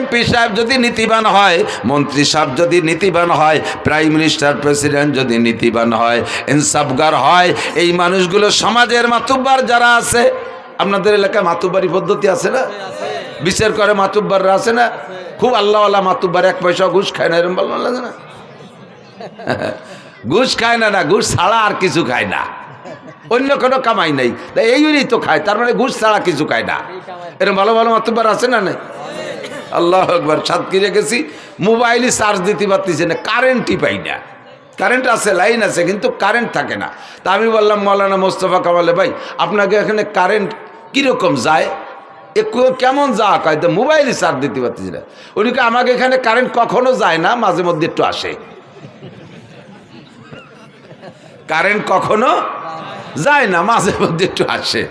MP সাহেব যদি নীতিবান হয়, মন্ত্রী সাহেব যদি নীতিবান হয়, প্রাইম মিনিস্টার প্রেসিডেন্ট যদি নীতিবান হয়, ইনসাফগার হয়, এই মানুষগুলো সমাজের মাতুব্বার যারা আছে, আপনাদের এলাকায় মাতুব্বারি পদ্ধতি আছে না? বিচার করে মাতুব্বাররা আছে না? খুব আল্লাহওয়ালা মাতুব্বার, 1 পয়সা ঘুষ খায় না, এরকম বলবেন লাগে না? ঘুষ খায় না, ঘুষ ছাড়া আর কিছু খায় না, অন্য কোনো কামাই নেই, এইগুলি তো খায়, তার মানে ঘুষ ছাড়া কিছু খায় না। এরকম ভালো ভালো মাতুব্বার আছে না? নেই? আল্লাহ একবার সাতক্ষীরা গেছি, মোবাইলে চার্জ দিতে পারতেছে না, কারেন্টই পাই না। কারেন্ট আছে, লাইন আছে, কিন্তু কারেন্ট থাকে না। তা আমি বললাম মৌলানা মোস্তফা কামালে ভাই, আপনাকে এখানে কারেন্ট কীরকম যায়, কেমন যা কয়, তো মোবাইলে চার্জ দিতে পারতেছি না। উনিকে আমাকে এখানে কারেন্ট কখনো যায় না, মাঝে মধ্যে একটু আসে। কারেন্ট কখনো যায় না, মাঝে মধ্যে একটু আসে।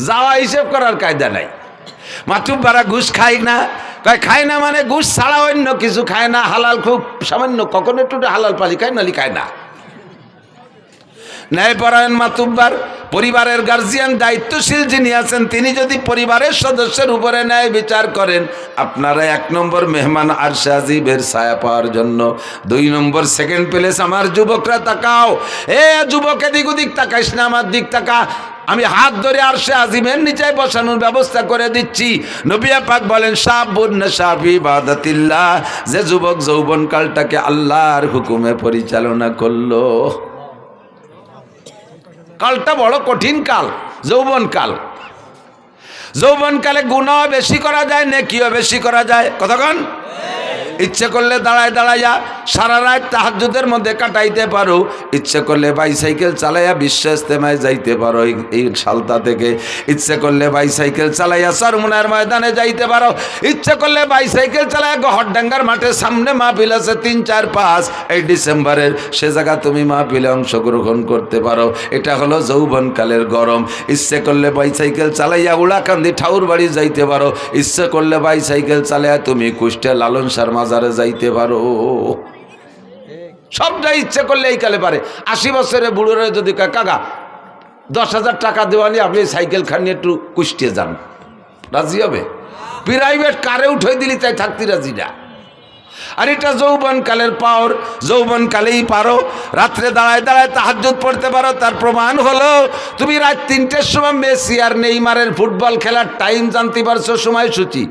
যাওয়া হিসেব করার কায়দা নাই। মাতুব্বারা ঘুষ খায় না, খায় না মানে ঘুষ ছাড়া অন্য কিছু খায় না, হালাল খুব সামান্য, কখনো একটু হালাল পালি খায়, নালি খায় না। ন্যায়পরায়ণ মাতুব্বার, পরিবারের গার্জিয়ান, দায়িত্বশীল যিনি আছেন, তিনি যদি পরিবারের সদস্যের উপরে ন্যায় বিচার করেন, আপনারা 1 নম্বর মেহমান আরশে আজিমের ছায়া পাওয়ার জন্য। 2 নম্বর সেকেন্ড প্লেস। আমার যুবকরা তাকাও, যুবক এদিক ওদিক তাকাইস না, আমার দিক তাকা। আমি হাত ধরে আরশে আজিমের নিচে বসানোর ব্যবস্থা করে দিচ্ছি। নবী পাক বলেন, শাবুন নাশা ফি ইবাদাতিল্লাহ, যে যুবক যৌবনকালটাকে আল্লাহর হুকুমে পরিচালনা করলো। কালটা বড় কঠিন কাল, যৌবনকাল। যৌবনকালে গুনাহ বেশি করা যায়, নেকিও বেশি করা যায়। কতক্ষণ ইচ্ছে করলে দাঁড়ায় দাঁড়াইয়া সারা রাত তাহাজ্জুদের মধ্যে কাটাইতে পারো, ইচ্ছে করলে বাইসাইকেল চালাইয়া বিশ্ব ইজতেমায় যাইতে পারো এই সালতা থেকে, ইচ্ছে করলে বাইসাইকেল চালাইয়া চরমুনার ময়দানে যাইতে পারো, ইচ্ছে করলে বাইসাইকেল চালাইয়া গহরডাঙ্গার মাঠের সামনে মাহফিল আছে 3, 4, 5 এই ডিসেম্বরের, সে জায়গা তুমি মাহফিলে অংশগ্রহণ করতে পারো। এটা হলো যৌবনকালের গরম। ইচ্ছে করলে বাইসাইকেল চালাইয়া উড়াকান্দি ঠাউর বাড়ি যাইতে পারো, ইচ্ছে করলে বাইসাইকেল চালাইয়া তুমি কুষ্টিয়া লালন শাহ মাজারে যাইতে পারো। সবটাই ইচ্ছে করলে এই কালে পারে। 80 বছরের বুড়োরা যদি কাকা 10,000 টাকা দেওয়া নিয়ে আপনি সাইকেল খান নিয়ে একটু কুষ্টিয়ে যান, রাজি হবে? প্রাইভেট কারে উঠে দিলি তাই থাকতে রাজি না। আর এটা যৌবনকালের পাওয়ার, যৌবনকালেই পারো রাত্রে দাঁড়ায় দাঁড়ায় তাহাজ্জুদ পড়তে পারো। তার প্রমাণ হলো তুমি রাত 3টের সময় মেসি আর নেইমারের ফুটবল খেলার টাইম জানতে পারছো, সময়সূচি।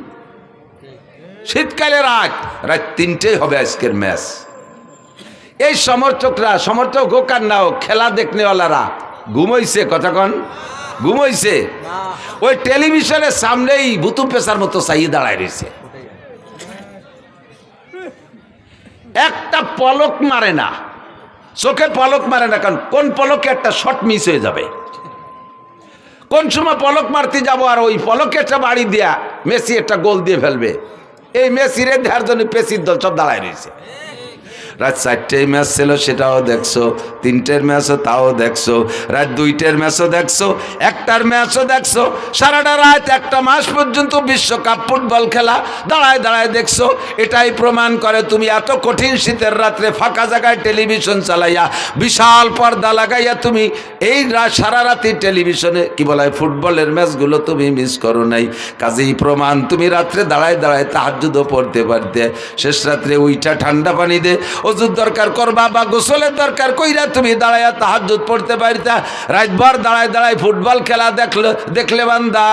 শীতকালে রাত 3টেই হবে আজকের ম্যাচ। এই সমর্থকরা, সমর্থক হোক আর না হোক, খেলা দেখনেওয়ালারা ঘুমাইছে। কতক্ষণ ঘুমাইছে? ওই টেলিভিশনের সামনেই ভুতু পেশার মতো চাইয়ে দাঁড়ায় রয়েছে, একটা পলক মারে না, চোখে পলক মারে না। কারণ কোন পলকে একটা শট মিস হয়ে যাবে, কোন সময় পলক মারতে যাবো আর ওই পলকে একটা বাড়ি দেয়া মেসি একটা গোল দিয়ে ফেলবে। এই মেসিরে দেওয়ার জন্য পেসির দল সব দাঁড়ায় রয়েছে। রাত 4টের ম্যাচ ছিল, সেটাও দেখছো, 3টের ম্যাচও তাও দেখছো, রাত 2টের ম্যাচও দেখছো, 1টার ম্যাচও দেখছো, সারাটা রাত 1টা মাস পর্যন্ত বিশ্বকাপ ফুটবল খেলা দাঁড়ায় দাঁড়ায় দেখছো। এটাই প্রমাণ করে তুমি এত কঠিন শীতের রাত্রে ফাঁকা জায়গায় টেলিভিশন চালাইয়া বিশাল পর্দা লাগাইয়া তুমি এই সারা রাতি টেলিভিশনে কি বলা হয় ফুটবলের ম্যাচগুলো তুমি মিস করো নাই। কাজেই প্রমাণ তুমি রাত্রে দাঁড়ায় দাঁড়ায় তাহাজ্জুদও পড়তে পারতে। শেষ রাত্রে উইটা ঠান্ডা পানি দে ওযুর দরকার করবা বা গোসলের দরকার কইরা তুমি দাঁড়াইয়া তাহাজ্জুদ পড়তে পারতা। রাতভর দাঁড়ায় দাঁড়ায় ফুটবল খেলা দেখলে বান্দা,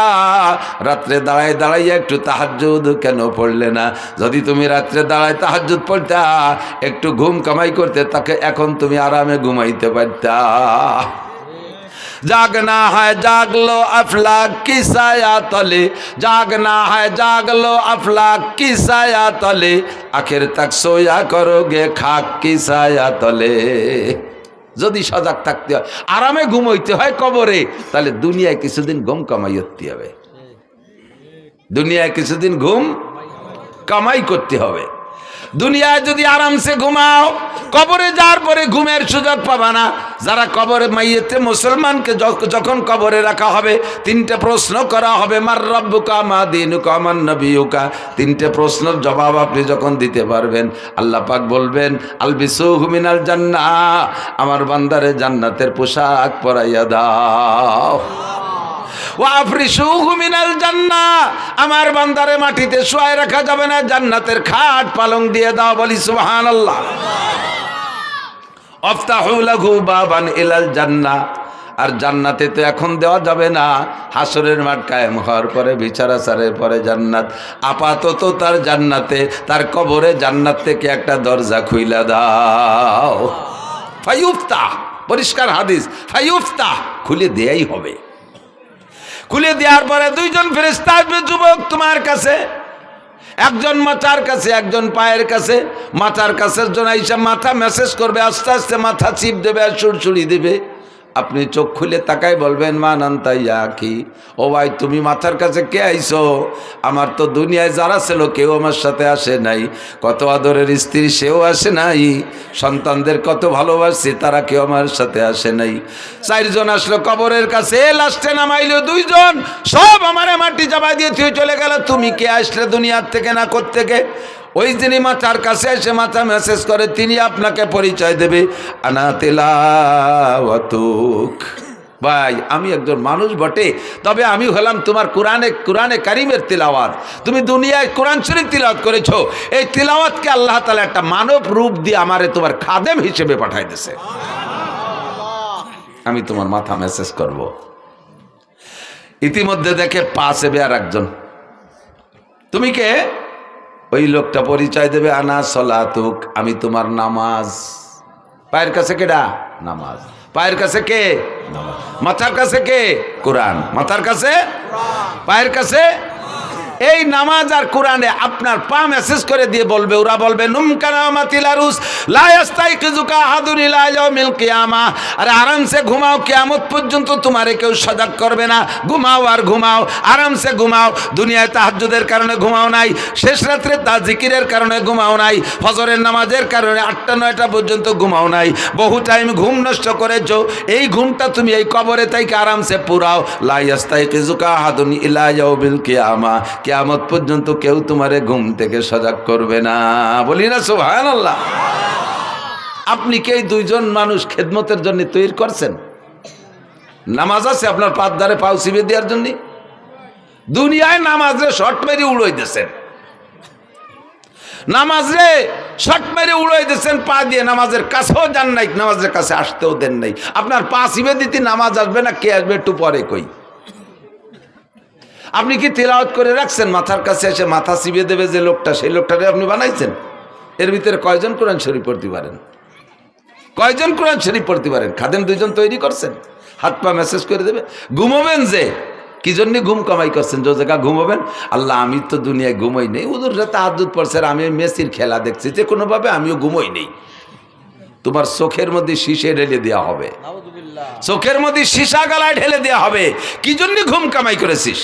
রাত্রে দাঁড়ায় দাঁড়াইয়া একটু তাহাজ্জুদ কেন পড়লে না? যদি তুমি রাত্রে দাঁড়ায় তাহাজ্জুদ পড়তা, একটু ঘুম কামাই করতে, তাকে এখন তুমি আরামে ঘুমাইতে পারতা। जागना है जाग लो अफलाक की साया तले, जागना है जाग लो अफलाक की साया तले, आखिर तक सोया करोगे खाक की साया तले। যদি সজাগ থাকতে হয়, আরামে ঘুমাইতে হয় কবরে, তাহলে দুনিয়ায় কিছুদিন ঘুম কামাই করতে হবে, দুনিয়ায় কিছুদিন ঘুম কামাই করতে হবে। দুনিয়ায় যদি আরামসে ঘুমাও, কবরে যাওয়ার পরে ঘুমের সুযোগ পাবা না। যারা কবরে মাইয়েতে মুসলমানকে যখন কবরে রাখা হবে, 3টে প্রশ্ন করা হবে, মার রব্বুকা মা দীনুকা মান নবিয়ুকা। 3টে প্রশ্নের জবাব আপনি যখন দিতে পারবেন, আল্লাহ পাক বলবেন আলবিসুহু মিনাল জান্নাহ, আমার বান্দারে জান্নাতের পোশাক পরাইয়া দাও। ওয়া আফরিশুহু মিনাল জান্নাহ, আমার বান্দারে মাটিতে শুয়ায় রাখা যাবে না, জান্নাতের খাট পালং দিয়ে দাও। বলি সুবহানাল্লাহ। আফতাহু লাহু বাবান ইলাল জান্নাহ, আর জান্নাতে তো এখন দেওয়া যাবে না, হাসরের মাঠ কায়েম হওয়ার পরে, বিচার আচারের পরে জান্নাত। আপাতত তার জান্নাতে, তার কবরে জান্নাত থেকে একটা দরজা খুইলা দাও। ফায়ুফতাহ, পরিষ্কার হাদিস, ফায়ুফতাহ, খুলে দেয়াই হবে। খুলে দেওয়ার পরে দুইজন ফেরেশতা আসবে, যুবক তোমার কাছে, একজন মাথার কাছে, একজন পায়ের কাছে। মাথার কাছের জন্য আইসা মাথা মেসেজ করবে, আস্তে আস্তে মাথা চিপ দেবে আর সুড়সুড়ি দেবে। আপনি চোখ খুলে তাকাই বলবেন মান আনতা ইয়া কি, ও ভাই তুমি মাথার কাছে কে আইছো? আমার তো দুনিয়ায় যারা ছিল কেউ আমার সাথে আসে নাই, কত আদরের স্ত্রী সেও আসে নাই, সন্তানদের কত ভালোবাসি তারা কেউ আমার সাথে আসে নাই। চারজন আসলো কবরের কাছে, লাস্টে নামাইলো দুইজন, সব আমারে মাটি চাপা দিয়ে তুই চলে গেল। তুমি কে আসলে দুনিয়ার থেকে না কোত্থেকে? ওই যিনি মাথার কাছে এসে মাথা মেসেজ করে তিনি আপনাকে পরিচয় দেবে, আনা তিলাওয়াতুক। ভাই আমি একজন মানুষ বটে, তবে আমি হলাম তোমার কোরআনে কারিমের তিলাওয়াত। তুমি দুনিয়ায় কোরআন শরীফ তিলাওয়াত করেছো, এই তিলাওয়াতকে আল্লাহ তাআলা একটা মানব রূপ দিয়ে আমারে তোমার খাদেম হিসেবে পাঠাই দিয়েছে। আমি তোমার মাথা মেসেজ করব। ইতিমধ্যে দেখে পাশে আর একজন, তুমি কে? ওই লোকটা পরিচয় দেবে, আনা সলাতুক, আমি তোমার নামাজ। পায়ের কাছে কেডা? নামাজ। পায়ের কাছে কে? নামাজ। মাথার কাছে কে? কোরআন। মাথার কাছে, পায়ের কাছে এই নামাজ আর কোরআনে আপনার পা মেসেজ করে দিয়ে বলবে, ওরা বলবে নুমকানামাতিলারুস লা ইয়াস্তাইকিজুকা আহাদুন ইলা ইয়াউমিল কিয়ামা, আরে আরামসে ঘুমাও, কিয়ামত পর্যন্ত তোমারে কেউ সজাগ করবে না, ঘুমাও আর ঘুমাও, আরামসে ঘুমাও। দুনিয়ায় তাহাজ্জুদের কারণে ঘুমাও নাই, শেষ রাত্রে জিকিরের কারণে ঘুমাও নাই, ফজরের নামাজের কারণে 8টা-9টা পর্যন্ত ঘুমাও নাই, বহু টাইম ঘুম নষ্ট করেছো। এই ঘুমটা তুমি এই কবরে থেকে আরামসে পুরাও। লা ইয়াস্তাইকিজুকা আহাদুন ইলা ইয়াউমিল কিয়ামা, কিয়ামত পর্যন্ত কেউ তোমারে ঘুম থেকে সজাগ করবে না। বলি না সুবহানাল্লাহ। আপনি কি এই দুইজন মানুষ খেদমতের জন্য তৈরি করছেন? নামাজ আছে আপনার পাত ধারে পাও চিবে দেওয়ার জন্য? দুনিয়ায় নামাজে শর্ট মেরে উড়াই দিয়েছেন, নামাজে শর্ট মেরে উড়াই দিয়েছেন পা দিয়ে, নামাজের কাছেও যান নাই, নামাজের কাছে আসতেও দেন নাই। আপনার পা চিবে দিতে নামাজ আসবে না, কে আসবে একটু পরে কই। আপনি কি তিলাওয়াত করে রাখছেন? মাথার কাছে এসে মাথা চিবিয়ে দেবে যে লোকটা, সেই লোকটারে আপনি বানাইছেন? এর ভিতরে কয়জন কোরআন শরীফ পড়তে পারেন? কয়জন কোরআন শরীফ পড়তে পারেন? খাদেম দুইজন তৈরি করছেন, হাত পা মেসেজ করে দেবে। ঘুমাবেন যে, কি জন্য ঘুম কামাই করছেন? যে জায়গা ঘুমাবেন, আল্লাহ আমি তো দুনিয়ায় ঘুমোই নেই, ওদের সাথে তাহাজ্জুদ পড়ছে, আমি মেসির খেলা দেখছি, যে কোনোভাবে আমিও ঘুমোই নেই। তোমার চোখের মধ্যে শীষে ঢেলে দেওয়া হবে, চোখের মধ্যে সীসা গালায় ঢেলে দেওয়া হবে। কি জন্য ঘুম কামাই করেছিস?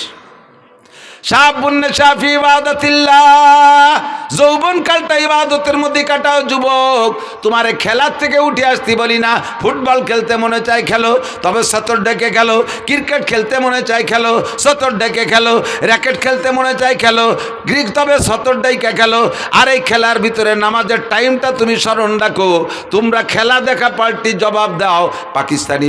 যৌবন কালটা ইবাদতের মধ্যে কাটাও যুবক। তোমারে খেলার থেকে উঠে আসতে বলি না। ফুটবল খেলতে মনে চাই খেলো, তবে সতর ডেকে খেলো। ক্রিকেট খেলতে মনে চাই খেলো, সতর ডেকে খেলো। র্যাকেট খেলতে মনে চাই খেলো, গ্রিক তবে সতর ডেকে খেলো। আর এই খেলার ভিতরে নামাজের টাইমটা তুমি স্মরণ রাখো। তোমরা খেলা দেখা পাল্টি জবাব দাও। পাকিস্তানি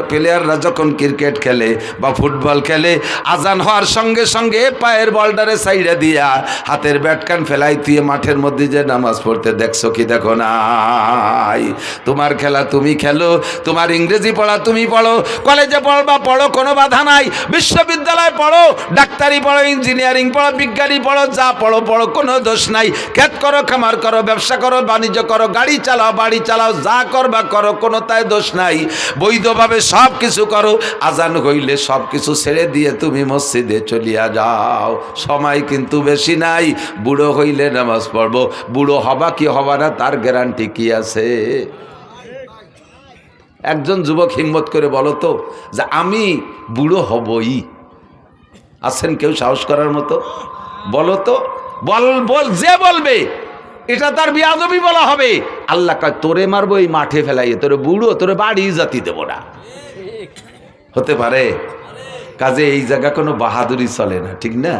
প্লেয়াররা যখন ক্রিকেট খেলে বা ফুটবল খেলে, আজান হওয়ার সঙ্গে সঙ্গে পায়ের বলটারে সাইডে দিয়া হাতের ব্যাটকান ফেলাই দিয়ে মাঠের মধ্যে যে নামাজ পড়তে দেখছো কি? দেখো নাই। তোমার খেলা তুমি খেলো, তোমার ইংরেজি পড়া তুমি পড়ো, কলেজে পড়বা পড়ো, কোনো বাধা নাই। বিশ্ববিদ্যালয় পড়ো, ডাক্তারি পড়ো, ইঞ্জিনিয়ারিং পড়ো, বিজ্ঞানী পড়ো, যা পড়ো পড়ো, কোনো দোষ নাই। ক্ষেত করো, খামার করো, ব্যবসা করো, বাণিজ্য করো, গাড়ি চালাও, বাড়ি চালাও, যা করবা করো, কোনো তাই দোষ নাই। বৈধভাবে সব কিছু করো। আজান হইলে সব কিছু ছেড়ে দিয়ে তুমি মসজিদে চলিয়া যাও। সময় কিন্তু বেশি নাই, বুড়ো হইলে নামাজ পড়বো। বুড়ো হবা কি হবা না তার গ্যারান্টি কি আছে? একজন যুবক হিম্মত করে বলো তো যে আমি বুড়ো হবই। আছেন কেউ সাহস করার মতো? বলো তো, বল যে বলবে এটা তার বিয়াদবি বলা হবে। আল্লাহ কয় তোরে মারবো এই মাঠে ফেলাইয়ে, তোরে বুড়ো, তোরে বাড়ি জাতি দেব না। হতে পারে? কাজে এই জায়গা কোনো বাহাদুরি চলে না, ঠিক না?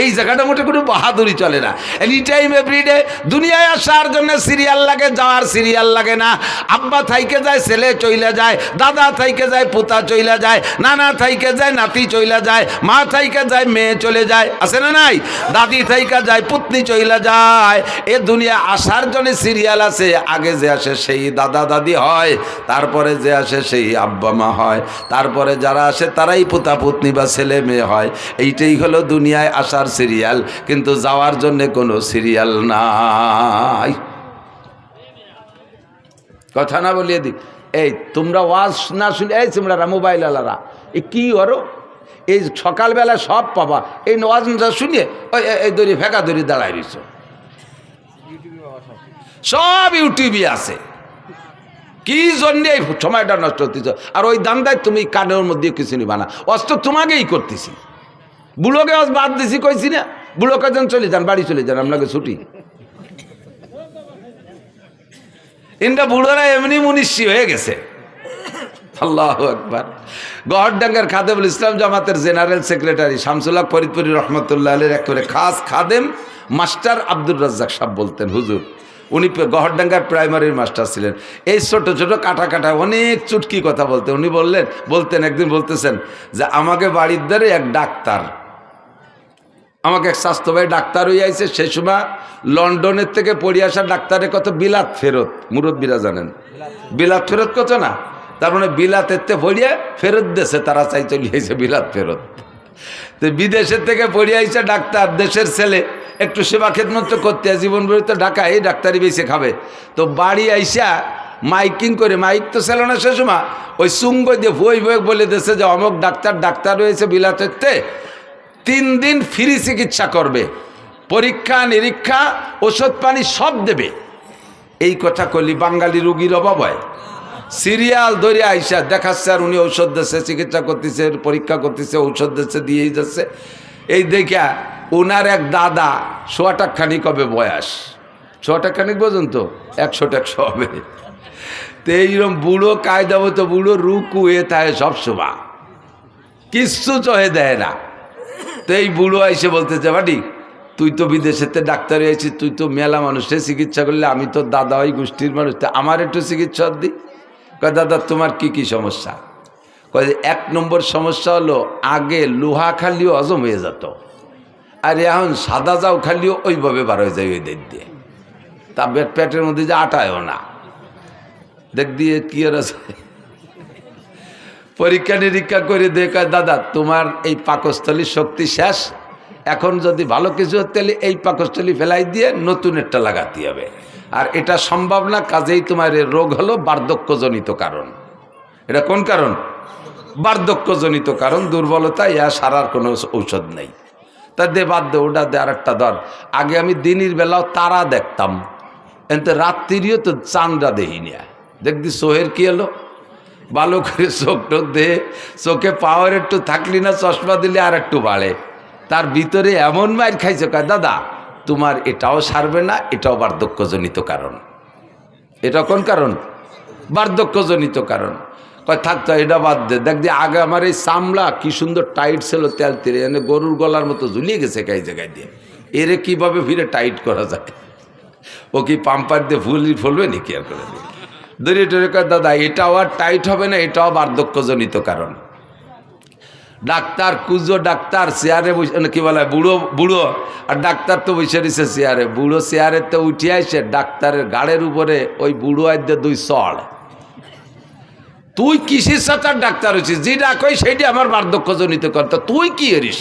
এই জায়গাটা মোটে কোনো বাহাদুরি চলে না। এনি টাইম এভরিডে দুনিয়ায় আসার জন্য সিরিয়াল লাগে, যাওয়ার সিরিয়াল লাগে না। আব্বা থাইকে যায় ছেলে চইলা যায়, দাদা থাইকে যায় পুতা চইলা যায়, নানা থাইকে যায় নাতি চইলা যায়, মা থাইকে যায় মেয়ে চলে যায়, আছে না নাই? দাদি থাইকে যায় পুতনি চইলা যায়। এ দুনিয়া আসার জন্য সিরিয়াল আছে। আগে যে আসে সেই দাদা দাদি হয়, তারপরে যে আসে সেই আব্বা মা হয়, তারপরে যারা আসে তারাই পুতা পুতনি বা ছেলে মেয়ে হয়। এইটাই হলো দুনিয়ায় আসার সিরিয়াল, কিন্তু যাওয়ার জন্য কোনো সিরিয়াল নাই। কথা না বলিয়ে দিই, এই তোমরা ওয়াজ না শুনে, এই তোমরা মোবাইল আলারা এ কি করো? এই সকালবেলা সব পাবা, এই ওয়াজ না শুনিয়ে ওই এই দড়ি ফেঁকা দড়ি দাঁড়ায় রইছ, সব ইউটিউবে আছে। কি জন্যে এই সময়টা নষ্ট হতেছ? আর ওই দান্দায় তুমি কানের মধ্যে কিছু নিবা না, অস্ত্র তোমাকেই করতেছি। বুড়োকে আজ বাদ দিছি কইছি না, বুড়ো কজন চলে যান, বাড়ি চলে যান, আপনাকে ছুটি। ইনটা বুড়োরা এমনি মুনিশি হয়ে গেছে। আল্লাহু আকবার। গহরডাঙ্গার খাদেমুল ইসলাম জামাতের জেনারেল সেক্রেটারি শামসুল হক ফরিদপুরি রহমতুল্লাহ আলাইহির একেবারে খাস খাদেম মাস্টার আব্দুর রাজ্জাক সাহেব বলতেন, হুজুর উনি গহরডাঙ্গার প্রাইমারির মাস্টার ছিলেন। এই ছোট ছোট কাটা কাটা অনেক চুটকি কথা বলতেন। উনি বলতেন একদিন বলতেছেন যে আমাকে বাড়ির দ্বারে এক ডাক্তার, আমাকে এক স্বাস্থ্য ভাই ডাক্তার হয়ে আইছে। সেই সময় লন্ডনের থেকে পড়ে আসা ডাক্তারের কত বিলাত ফেরত, মুরব্বীরা জানেন বিলাত ফেরত কত না? তার মানে বিলাতের থেকে পড়িয়ে ফেরত দেশে তারা চাই চলে আইছে বিলাত ফেরত। তো বিদেশের থেকে পড়ে আইছে ডাক্তার, দেশের ছেলে, একটু সেবা খেদমত করতে জীবন তো ঢাকায় এই ডাক্তারি বেশি খাবে। তো বাড়ি আইসা মাইকিং করে, মাইক তো ছিল না সে সময়, ওই সুঙ্গ দিয়ে বই বই বলে দেশে যে অমুক ডাক্তার রয়েছে বিলাতের, 3 দিন ফ্রি চিকিৎসা করবে, পরীক্ষা নিরীক্ষা ওষুধ পানি সব দেবে। এই কথা করলি বাঙালি রুগীর অভাব হয়? সিরিয়াল ধরে আইসা দেখাচ্ছে আর উনি ঔষধ দিচ্ছে, চিকিৎসা করতেছে, পরীক্ষা করতেছে, ঔষধ দিচ্ছে, দিয়েই যাচ্ছে। এই দেখা ওনার এক দাদা 100 টাকাখানিক হবে বয়স, 100 টাকাখানিক পর্যন্ত 100 হবে। তো এইরকম বুড়ো কায়দা মতো বুড়ো রুকু এ থাকে সবসময়, কিচ্ছু চহে দেয় না। তো এই বুড়ো আইসে বলতেছে, বাড়ি তুই তো বিদেশেতে ডাক্তার হয়েছিস, তুই তো মেলা মানুষের চিকিৎসা করলে, আমি তো দাদা ওই গোষ্ঠীর মানুষ, তো আমার একটু চিকিৎসা দিই। কয় দাদা তোমার কি কি সমস্যা? কয় 1 নম্বর সমস্যা হলো আগে লোহা খালিও হজম হয়ে যেত, আর এখন সাদা যাও খালিও ওইভাবে বার হয়ে যায় ওই দিক দিয়ে, তা পেটের মধ্যে যে আটায়ও না, দেখ দিয়ে কি আর আছে। পরীক্ষা নিরীক্ষা করে দেখা, দাদা তোমার এই পাকস্থলীর শক্তি শেষ, এখন যদি ভালো কিছু হতে হলে এই পাকস্থলী ফেলাই দিয়ে নতুন একটা লাগাতে হবে, আর এটা সম্ভব না, কাজেই তোমার এই রোগ হলো বার্ধক্যজনিত কারণ। এটা কোন কারণ? বার্ধক্যজনিত কারণ, দুর্বলতা, ইয়া সারার কোনো ঔষধ নেই। তা দে বাদ দে, ওটা দে, আর একটা ধর। আগে আমি দিনের বেলাও তারা দেখতাম, এতে রাত্রিও তো চাঁদরা দেখি না। দেখবি চোহের কি হলো, ভালো করে চোখ টোক দে, চোখে পাওয়ার একটু থাকলি না, চশমা দিলে আর একটু বাড়ে। তার ভিতরে এমন মার খাইছে, কয় দাদা তোমার এটাও সারবে না, এটাও বার্ধক্যজনিত কারণ। এটা কোন কারণ? বার্ধক্যজনিত কারণ। কয় থাকতো, এটা বাদ দে। দেখবি আগে আমার এই চামড়া কি সুন্দর টাইট ছিল, তেল তেলে এনে গরুর গলার মতো ঝুলিয়ে গেছে গায়ে জায়গায় দিয়ে, এরে কিভাবে ফিরে টাইট করা যায়? ও কি পাম্পার দিয়ে ফুলবে নি কেয়ার করে দিয়ে দড়ি টড়ি? কয় দাদা এটাও আর টাইট হবে না, এটাও বার্ধক্যজনিত কারণ। ডাক্তার কুজো ডাক্তার চেয়ারে বসে, কি বলে বুড়ো, আর ডাক্তার তো বসে রয়েছে চেয়ারে। বুড়ো চেয়ারে তো উঠে আসে, ডাক্তারের গাড়ের উপরে ওই বুড়ো আইতে 2 চড়। তুই কিসের সাথে ডাক্তার হয়েছিস? যেটা কই সেইটা আমার বার্ধক্যজনিত কারণ। তা তুই কি এরিস?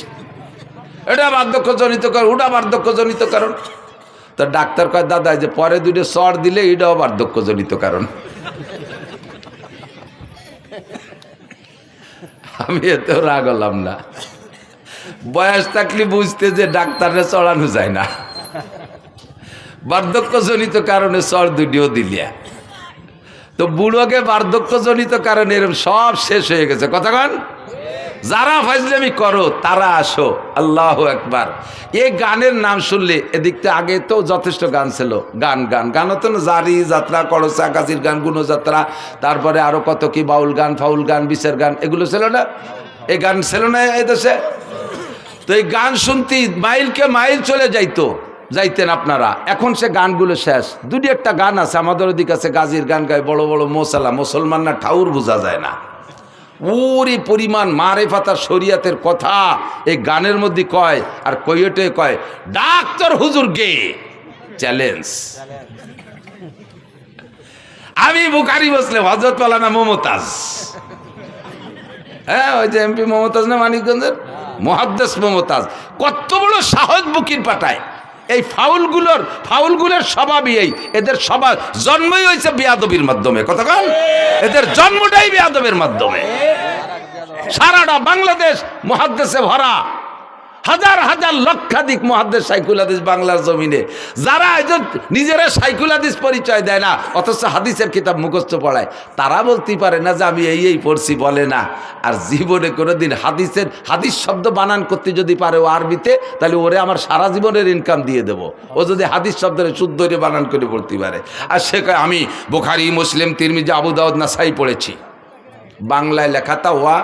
এটা বার্ধক্যজনিত কারণ, ওটা বার্ধক্যজনিত কারণ। তো ডাক্তার কয় দাদা যে পরে 2 চড় দিলে এটাও বার্ধক্যজনিত কারণ। আমি এতেও রাগ হলাম না, বয়স থাকলে বুঝতে যে ডাক্তারে চড়ানো যায় না, বার্ধক্যজনিত কারণে চড় 2টিও দিলিয়া। তো বুড়োকে বার্ধক্যজনিত কারণে এরকম সব শেষ হয়ে গেছে। কতক্ষণ যারা ফাজলামি করো তারা আসো, আল্লাহু আকবার। এই গানের নাম শুনলে, এদিকটা আগে তো যথেষ্ট গান ছিল, গান হতো না, জারি যাত্রা, করসা কাজির গান, গুণযাত্রা, তারপরে আরো কত কি বাউল গান, ফাউল গান, বিচার গান, এগুলো ছিল না? এই গান ছিল না এই দেশে? তো এই গান শুনতে মাইলকে মাইল চলে যাইতেন আপনারা। এখন সে গানগুলো শেষ। দুটি একটা গান আছে আমাদের ওদিকে আছে, গাজীর গান গায় বড় বড় মোসালা, মুসলমান না ঠাউর বোঝা যায় না। ওরে পরিমাণ মারেফাত আর শরিয়াতের কথা এই গানের মধ্যে কয়, আর কইটে কয় ডাক্তার হুজুর গে চ্যালেঞ্জ। আমি বুখারী মুসলিম হযরত মাওলানা মমতাজ, হ্যাঁ ওই যে এমপি মমতাজ না মানিকগঞ্জের মুহাদ্দিস মমতাজ, কত বড় সাহস বুকির পাঠায়। এই ফাউলগুলোর স্বভাবই এই, এদের স্বভাব জন্মই হয়েছে বেয়াদবির মাধ্যমে। কতক্ষণ এদের জন্মটাই বেয়াদবের মাধ্যমে। সারাটা বাংলাদেশ মুহাদ্দিসে ভরা, হাজার হাজার লক্ষাধিক মুহাদ্দিস শাইখুল হাদিস বাংলার জমিনে, যারা নিজেরা শাইখুল হাদিস পরিচয় দেয় না অথচ হাদিসের কিতাব মুখস্থ পড়ায়, তারা বলতে পারে না যে আমি এই পড়ছি, বলে না। আর জীবনে কোনোদিন হাদিস শব্দ বানান করতে যদি পারে ও আরবিতে, তাহলে ওরে আমার সারা জীবনের ইনকাম দিয়ে দেব। ও যদি হাদিস শব্দের শুদ্ধ করে বানান করে পড়তে পারে। আর সে কয় আমি বুখারী, মুসলিম, তিরমিজি, আবু দাউদ, নাসাই পড়েছি। বাংলায় লেখাটা ওয়া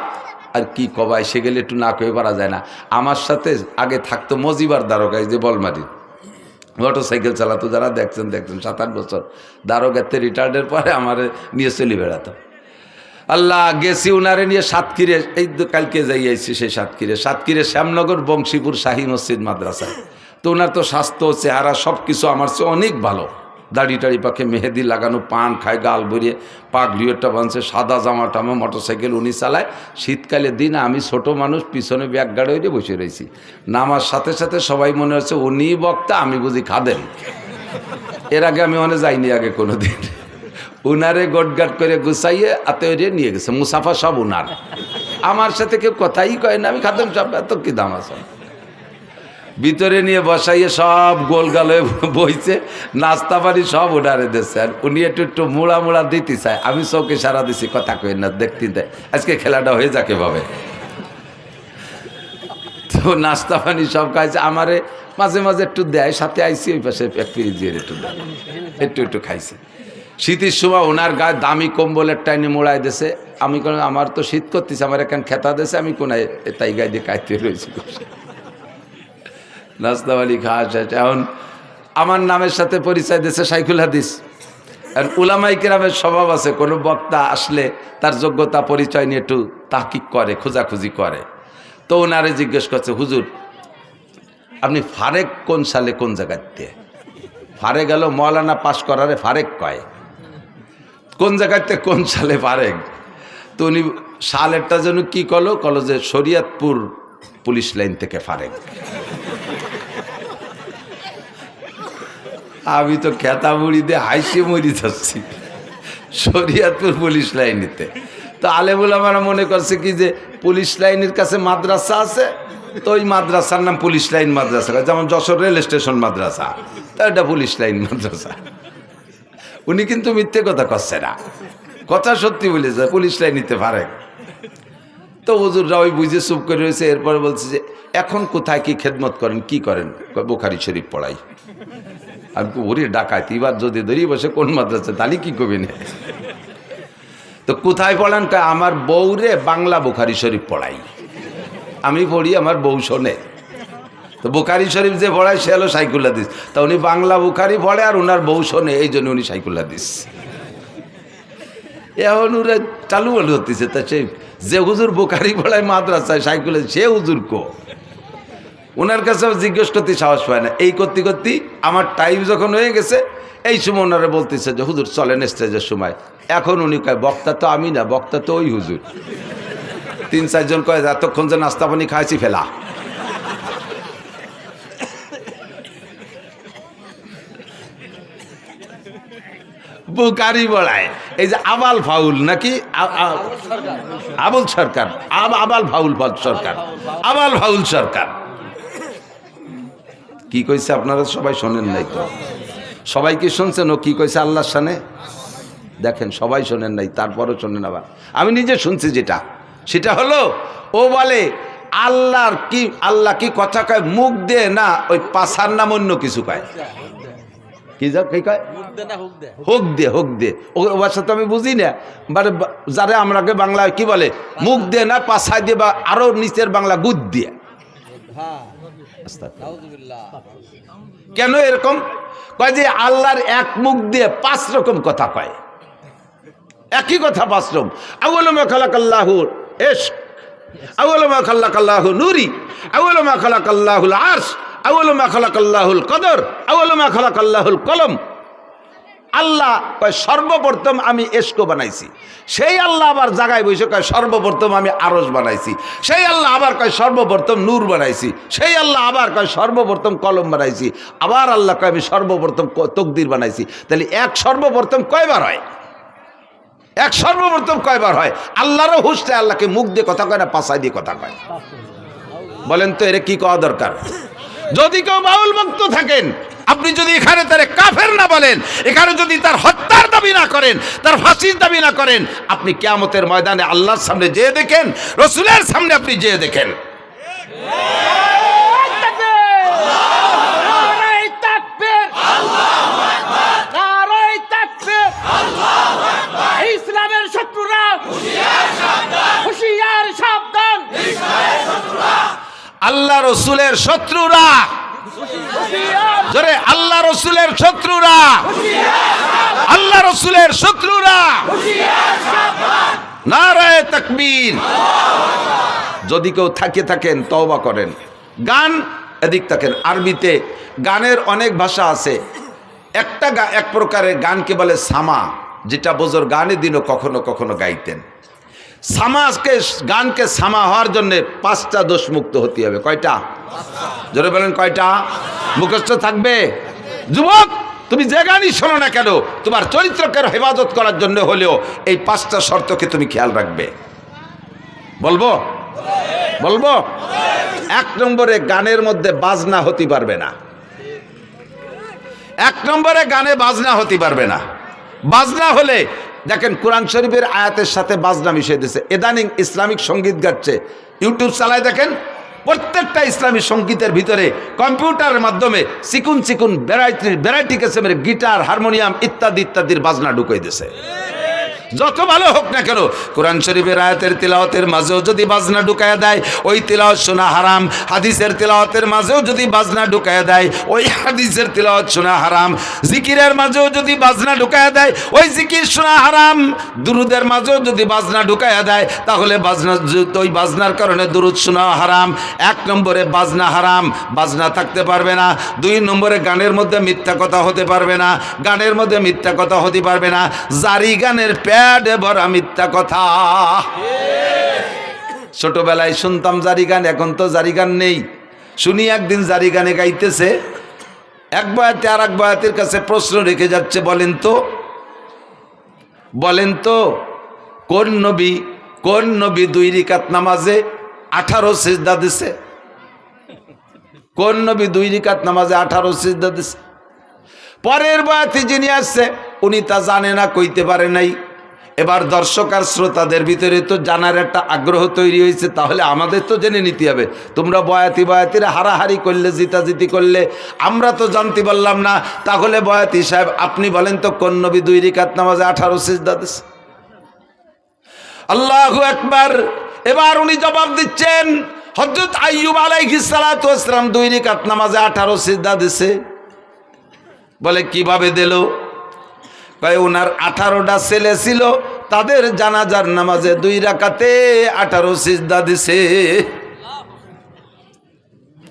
আর কি কবাই, সে গেলে একটু না কয়ে পারা যায় না। আমার সাথে আগে থাকতো মজিবার দারোগায়, যে বলমারি মোটর সাইকেল চালাতো, যারা দেখছেন 7-8 বছর দারোগাতে রিটায়ার্ডের পরে আমার নিয়ে চলে বেড়াতো। আল্লাহ গেছি উনারে নিয়ে সাতক্ষীরে, এই কালকে যাই আইছি সেই সাতক্ষীরে শ্যামনগর বংশীপুর শাহী মসজিদ মাদ্রাসায়। তো ওনার তো স্বাস্থ্য, চেহারা সব কিছু আমার চেয়ে অনেক ভালো। দাড়ি টাড়ি পাখে মেহেদি লাগানো, পান খায়, গাল ভরিয়ে, পাগড়িটা বাঁধছে, সাদা জামা টামা, মোটরসাইকেল উনি চালায়। শীতকালের দিন আমি ছোট মানুষ, পিছনে ব্যাগ গাড়ি হয়ে বসে রয়েছি। নামার সাথে সাথে সবাই মনে হচ্ছে উনি বক্তা, আমি বুঝি খাদেম। এর আগে আমি ওখানে যাইনি আগে কোনো দিন। উনারে গোটগাট করে গুছাইয়ে আত্মীয় নিয়ে গেছে, মুসাফা সব উনার। আমার সাথে কেউ কথাই কয় না, আমি খাদেম সব, এত কি দাম আছে। ভিতরে নিয়ে বসাইয়ে সব গোলগালে বইছে, নাস্তা পানি সব উনারে দিচ্ছে। আর উনি একটু মুড়া দিতে চায়, আমি চৌকে সারা দিছি, কথা কই না, দেখতে দেয় আজকে খেলাটা হয়ে যাকে ভাবে। তো নাস্তা পানি সব খাইছে, আমারে মাঝে মাঝে একটু দেয়, সাথে আইসি ওই পাশে এক পিরিজিয়ে একটু দেয়, একটু খাইছে। শীতের সময় ওনার গায়ে দামি কম্বলের টাইনে মোড়াই দিছে। আমি কোন আমার তো শীত করতেছে, আমার এখানে খেতা দিয়েছে, আমি কোনায় তাই গায়ে দিয়ে কাইতে রয়েছি। নাস্তা পানি খাওয়া শেষ। এখন আমার নামের সাথে পরিচয় দিয়েছে শাইখুল হাদিস। আর উলামায়ে কেরামের স্বভাব আছে, কোনো বক্তা আসলে তার যোগ্যতা পরিচয় নিয়ে একটু তাহকিক করে, খোঁজাখুঁজি করে। তো ওনারে জিজ্ঞেস করছে, হুজুর আপনি ফারেক কোন সালে কোন জায়গাতে? ফারেক গেল মৌলানা পাশ করারে ফারেক কয়, কোন জায়গাতে কোন সালে ফারেক? তো উনি সালেরটা যেন কি কলো যে শরীয়তপুর পুলিশ লাইন থেকে ফারেক। আমি তো খেতা মুড়ি দিয়ে হাইসে মরি যাচ্ছি, শরীয়তপুর পুলিশ লাইনেতে। তো আলেমুল আমরা মনে করছে কি যে পুলিশ লাইনের কাছে মাদ্রাসা আছে, তো ওই মাদ্রাসার নাম পুলিশ লাইন মাদ্রাসা, যেমন যশোর রেল স্টেশন মাদ্রাসা, তো এটা পুলিশ লাইন মাদ্রাসা। উনি কিন্তু মিথ্যে কথা করছে না, কথা সত্যি বলেছে, পুলিশ লাইন নিতে পারে। তো হুজুররা ওই বুঝে চুপ করে রয়েছে। এরপরে বলছে যে এখন কোথায় কি খেদমত করেন, কি করেন? বুখারী শরীফ পড়াই। আমি ওরে ডাকাইত, এবার যদি ধরি বসে কোন মাদ্রাসা, তাহলে কি কবি না। তো কোথায় পড়ান? আমার বউরে বাংলা বুখারী শরীফ পড়াই, আমি পড়ি, আমার বউ শোনে। তো বুখারী শরীফ যে পড়ায় সে হলো শাইখুল হাদিস। তা উনি বাংলা বুখারী পড়ে আর ওনার বউ শোনে, এই জন্য উনি শাইখুল হাদিস। এখন ওরা চালু হতেছে। তা সে যে হুজুর বুখারী পড়ায় মাদ্রাসায় শাইখুল হাদিস, সে হুজুর কো? ওনার কাছে জিজ্ঞেস করতে সাহস পায় না। এই করতে করতে আমার টাইম যখন হয়ে গেছে, এই সময় ওনারা বলতেছে যে হুজুর চলেন স্টেজের সময়। এখন উনি কয় বক্তা তো আমি না, বক্তা তো ওই হুজুর। 3-4 জন কয় এতক্ষণ যে নাস্তা পানি খাইছি ফেলা। বুখারী বলায় এই যে আবাল ফাউল নাকি আবুল সরকার, আবাল ফাউল সরকার, আবাল ফাউল সরকার কি কইছে আপনারা সবাই শোনেন নাই তো? সবাই কি শুনছেন ও কি কইছে আল্লাহর শানে? দেখেন সবাই শোনেন নাই, তারপরও শোনেন। আবার আমি নিজে শুনছি যেটা, সেটা হলো ও বলে আল্লাহ কি কথা কয় মুখ দিয়ে না, ওই পাছার নাম অন্য কিছু কয়। কি যা কি কয় হুক দে হুক দে ও ভাষা তো আমি বুঝি না, বাট যারা আমরাকে বাংলায় কি বলে মুখ দিয়ে না পাছায় দিয়ে বা আরো নিচের বাংলা গুদ দিয়ে। কেন এরকম কয় যে আল্লাহর এক মুখ দিয়ে 5 রকম কথা কয়, একই কথা 5 রকম। আউয়ালু মা খালাকাল্লাহুল ইশক, আউয়ালু মা খালাকাল্লাহু নূরি, আউয়ালু মা খালাকাল্লাহুল আরশ, আউয়ালু মা খালাকাল্লাহুল কদর, আউয়ালু মা খালাকাল্লাহুল কলম। আল্লাহ কয় সর্বপ্রথম আমি ইশক বানাইছি, সেই আল্লাহ আবার জায়গায় বসে কয় সর্বপ্রথম আমি আরশ বানাইছি, সেই আল্লাহ আবার কয় সর্বপ্রথম নূর বানাইছি, সেই আল্লাহ আবার কয় সর্বপ্রথম কলম বানাইছি, আবার আল্লাহ কয় আমি সর্বপ্রথম তকদির বানাইছি। তাহলে এক সর্বপ্রথম কয়বার হয়? এক সর্বপ্রথম কয়বার হয়? আল্লাহরও হুঁশটা আল্লাহকে মুখ দিয়ে কথা কয় না পাছায় দিয়ে কথা কয়? বলেন তো এর কি কওয়া দরকার? যদি কেউ বাউল ভক্ত থাকেন, আপনি যদি এখানে তারে কাফের না বলেন, এখানে যদি তার হত্যার দাবি না করেন, তার ফাঁসির দাবি না করেন, আপনি কিয়ামতের ময়দানে আল্লাহর সামনে যেয়ে দেখেন, রসুলের সামনে আপনি যেয়ে দেখেন। ইসলামের শত্রুরা হুঁশিয়ার সাবধান, আল্লাহ রসুলের শত্রুরা, জোরে আল্লাহ রসুলের শত্রুরা, আল্লাহ রসুলের শত্রুরা, নারায়ে তাকবীর। যদি কেউ থাকেন তওবা করেন। গান এদিক থাকেন, আরবিতে গানের অনেক ভাষা আছে। এক প্রকারের গানকে বলে সামা, যেটা বোঝর গানে দিনও কখনো কখনো গাইতেন। গানকে সামা হওয়ার জন্য 5টা দোষ মুক্ত হতে হবে। কয়টা? জোরে বলেন কয়টা? মুখস্থ থাকবে। যুবক, তুমি যে গানই শোনো না কেন, তোমার চরিত্রকে হেফাজত করার জন্য হলেও এই 5টা শর্তকে তুমি খেয়াল রাখবে। বলবো? 1 নম্বরে গানের মধ্যে বাজনা হতে পারবে না। 1 নম্বরে গানে বাজনা হতে পারবে না। বাজনা হলে দেখেন কোরআন শরীফের আয়াতের সাথে বাজনা মিশিয়ে দিয়েছে। ইদানিং ইসলামিক সঙ্গীত গাচ্ছে, ইউটিউব চালায় দেখেন, প্রত্যেকটা ইসলামী সঙ্গীতের ভিতরে কম্পিউটারের মাধ্যমে চিকুন ভ্যারাইটি কিসমের গিটার, হারমোনিয়াম ইত্যাদির বাজনা ঢুকিয়ে দিয়েছে। যত ভালো হোক না কেন, কোরআন শরীফের আয়াতের তিলাওয়াতের মাঝেও যদি বাজনা ঢুকায়া দেয়, ওই তিলাওয়াত শোনা হারাম। হাদিসের তিলাওয়াতের মাঝেও যদি বাজনা ঢুকায়া দেয়, ওই হাদিসের তিলাওয়াত শোনা হারাম। জিকিরের মাঝেও যদি বাজনা ঢুকায়া দেয়, ওই জিকির শোনা হারাম। দুরুদের মাঝেও যদি বাজনা ঢুকায়া দেয়, তাহলে ওই বাজনার কারণে দুরুদ শোনা হারাম। 1 নম্বরে বাজনা হারাম, বাজনা থাকতে পারবে না। 2 নম্বরে গানের মধ্যে মিথ্যা কথা হতে পারবে না, গানের মধ্যে মিথ্যা কথা হতে পারবে না। জারি গানের ভরা মিথ্যা কথা। ছোটবেলায় শুনতাম জারি গান, এখন তো জারি গান নেই। শুনি একদিন জারি গানে গাইতেছে, এক বয়াতে আর এক বয়াতের কাছে প্রশ্ন রেখে যাচ্ছে, বলেন তো কোন নবী 2 রাকাত নামাজে 18 সিজদা দিছে? কোন নবী 2 রাকাত নামাজে 18 সিজদা দিছে? পরের বয়াতে যিনি আসছে উনি তা জানে না, কইতে পারে নাই। এবার দর্শক আর শ্রোতাদের ভিতরে তো জানার একটা আগ্রহ তৈরি হয়েছে, তাহলে আমাদের তো জেনে নিতে হবে। তোমরা বয়াতিরা হারাহারি করলে, জিতাজিতি করলে, আমরা তো জানতে পারলাম না। তাহলে বয়াতি সাহেব আপনি বলেন তো কোন নবী 2 রাকাত নামাজে 18 সিজদা দিছে? আল্লাহু আকবার। এবার উনি জবাব দিচ্ছেন, হযরত আইয়ুব আলাইহিস সালাতু ওয়াস সালাম 2 রাকাত নামাজে 18 সিজদা দিছে। বলে কিভাবে দিল? কয় ওনার 18টা ছেলে ছিল, তাদের জানাজার নামাজে 2 রাকাতে 18 সিজদা দিছে।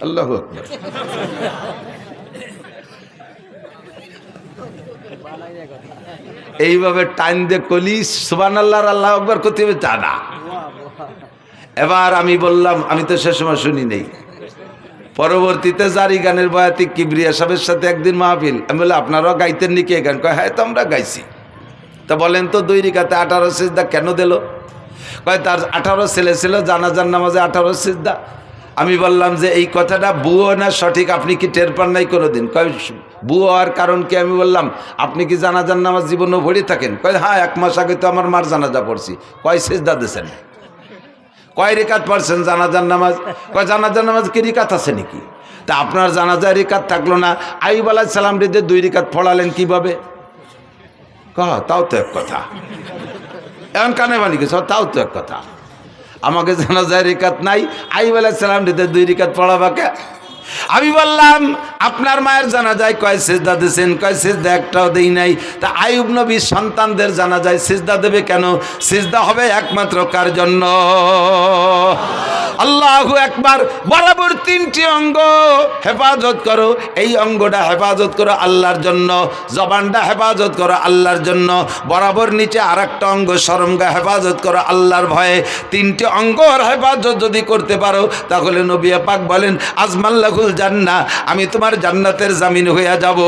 আল্লাহু আকবার। এইভাবে টাইম দিয়ে কলি সুবহানাল্লাহ আল্লাহু আকবার করতে হবে তা না। এবার আমি বললাম, আমি তো সে সময় শুনি নেই, পরবর্তীতে জারি গানের বয়াতি কিবরিয়া সাহেবের সাথে একদিন মাহফিল, আমি বললাম আপনারাও গাইতেন নাকি এই গান? কয় হ্যাঁ, তো আমরা গাইছি। তা বলেন তো 2 রাকাতে 18 সিজদা কেন দিল? কয় তার 18 ছেলে ছিল, জানাজার নামাজে 18 সিজদা। আমি বললাম যে এই কথাটা বুয়ো না সঠিক, আপনি কি টের পান নাই কোনোদিন? কয় বুয়ো হওয়ার কারণ কি? আমি বললাম আপনি কি জানাজার নামাজ জীবনও ভরে থাকেন? কয় হ্যাঁ, 1 মাস আগে তো আমার মার জানাজা পড়ছি। কয় সিজদা দিয়েছেন? কয় রাকাত পড়ছেন জানাজার নামাজ? কয় জানাজার নামাজ কি রাকাত আছে নাকি? তা আপনার জানাজায় রিকাত থাকলো না, আইয়ুব আলাইহিস সালাম রে 2 রিকাত পড়ালেন কিভাবে? তাও তো এক কথা। এখন কানে বানি গেছ, তাও তো এক কথা। আমাকে জানাজায় রিকাত নাই, আইয়ুব আলাইহিস সালাম রে 2 রিকাত পড়াবাকে। আমি বললাম আপনার মায়ের জানাজায় কয় সিজদা দিয়েছেন? কয় সিজদা একটাও দেই নাই। তা আইয়ুব নবীর সন্তানদের জানাজায় সিজদা দেবে কেন? সিজদা হবে একমাত্র কার জন্য? আল্লাহু আকবার। বরাবর 3টি অঙ্গ হেফাজত করো, এই অঙ্গটা হেফাজত করো আল্লাহর জন্য, জবানটা হেফাজত করো আল্লাহর জন্য, বরাবর নিচে আরেকটা অঙ্গ শরমগা হেফাজত করো আল্লাহর ভয়ে। 3টি অঙ্গর হেফাজত যদি করতে পারো তাহলে নবী পাক বলেন আজমাল্লাহুল জান্নাহ, আমি তোমার জান্নাতের জামিন হইয়া যাব।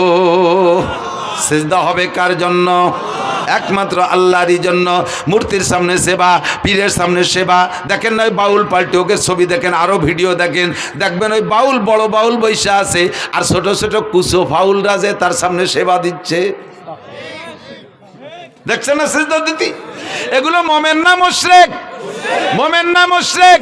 সিজদা হবে কার জন্য? একমাত্র আল্লাহরই জন্য। মূর্তির সামনে সেবা, পীরের সামনে সেবা। দেখেন না ওই বাউল পাল্টে ওকে ছবি দেখেন, আরও ভিডিও দেখেন, দেখবেন ওই বাউল বড় বাউল বৈশা আছে আর ছোট ছোট কুচো ফাউলরা যে তার সামনে সেবা দিচ্ছে। দেখছেন না সিজদা দিতি? এগুলো মোমেন না মুশরিক? মোমেন না মুশরিক?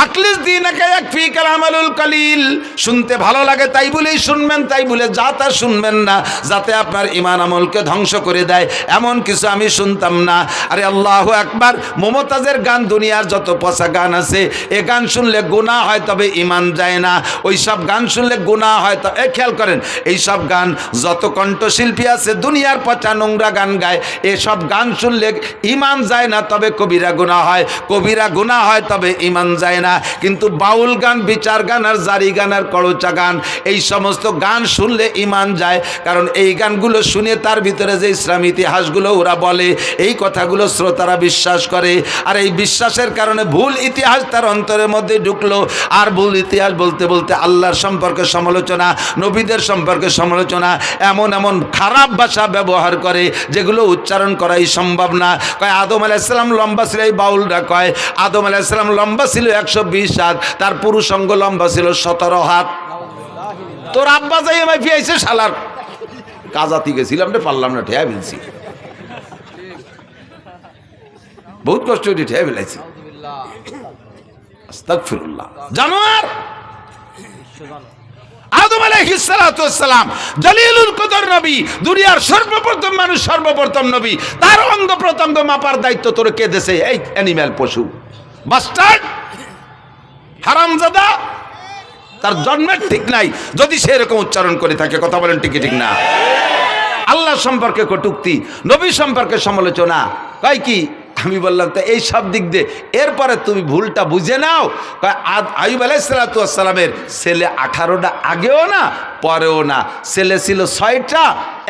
আকলিস দীনাকা ইয়াকফিকাল আমালুল কালিল। শুনতে ভালো লাগে তাই বলেই শুনবেন, তাই বলে যা তা শুনবেন না, যাতে আপনার ঈমান আমলকে ধ্বংস করে দেয় এমন কিছু আমি শুনতাম না। আরে আল্লাহু আকবার। মুমতাজের গান, দুনিয়ার যত পচা গান আছে, এ গান শুনলে গুনাহ হয় তবে ঈমান যায় না। ওই সব গান শুনলে গুনাহ হয়। তো খেয়াল করেন, এই সব গান যত কণ্ঠশিল্পী আছে দুনিয়ার পচা নোংরা গান গায়, এসব গান শুনলে ঈমান যায় না তবে কবিরা গুনাহ হয়, কবিরা গুনাহ হয় তবে ঈমান যায় না। কিন্তু বাউল গান, বিচার গান আর জারি গান আর কড়চা গান, এই সমস্ত গান শুনলে ঈমান যায়। কারণ এই গানগুলো শুনে তার ভিতরে যে ইসলামী ইতিহাসগুলো ওরা বলে, এই কথাগুলো শ্রোতারা বিশ্বাস করে। আর এই বিশ্বাসের কারণে ভুল ইতিহাস তার অন্তরের মধ্যে ঢুকলো। আর ভুল ইতিহাস বলতে বলতে আল্লাহর সম্পর্কে সমালোচনা, নবীদের সম্পর্কে সমালোচনা, এমন এমন খারাপ ভাষা ব্যবহার করে যেগুলো উচ্চারণ করাই সম্ভব না। কয় আদম আলাইহিস সালাম লম্বা ছিল, এই বাউলরা কয় আদম আলাইহিস সালাম লম্বা ছিল 120 হাত, তার পুরুষ অঙ্গ লম্বা ছিল 17 হাত। তোর আব্বা যাই আমায় ফিয়াইছে শালার কাজাতি গেছিলাম রে, পারলাম না, ঠেয়া ফেলছি, বহুত কষ্ট হয়ে ঠেয়া ফেলাইছি। আস্তাগফিরুল্লাহ। জানোয়ার আদম আলাইহিস সালাতু ওয়াস সালাম জলিলুল কদর নবী, দুনিয়ার সর্বপ্রথম মানুষ, সর্বপ্রথম নবী, তার অঙ্গ প্রত্যঙ্গ মাপার দায়িত্ব তোর কে দেছে? এই অ্যানিম্যাল, পশু, বাস্টার্ড, হারামজাদা। তার জন্মের ঠিক নাই যদি সে এরকম উচ্চারণ করে থাকে। কথা বলেন ঠিক ঠিক না? আল্লাহ সম্পর্কে কটূক্তি, নবী সম্পর্কে সমালোচনা, কয় কি? আমি বললাম তো এই সব দিক দিয়ে এরপরে তুমি ভুলটা বুঝে নাও। আইয়ুব আলাইহিস সালাতু ওয়াস সালামের ছেলে 18টা আগেও না পরেও না, ছেলে ছিল 6টা,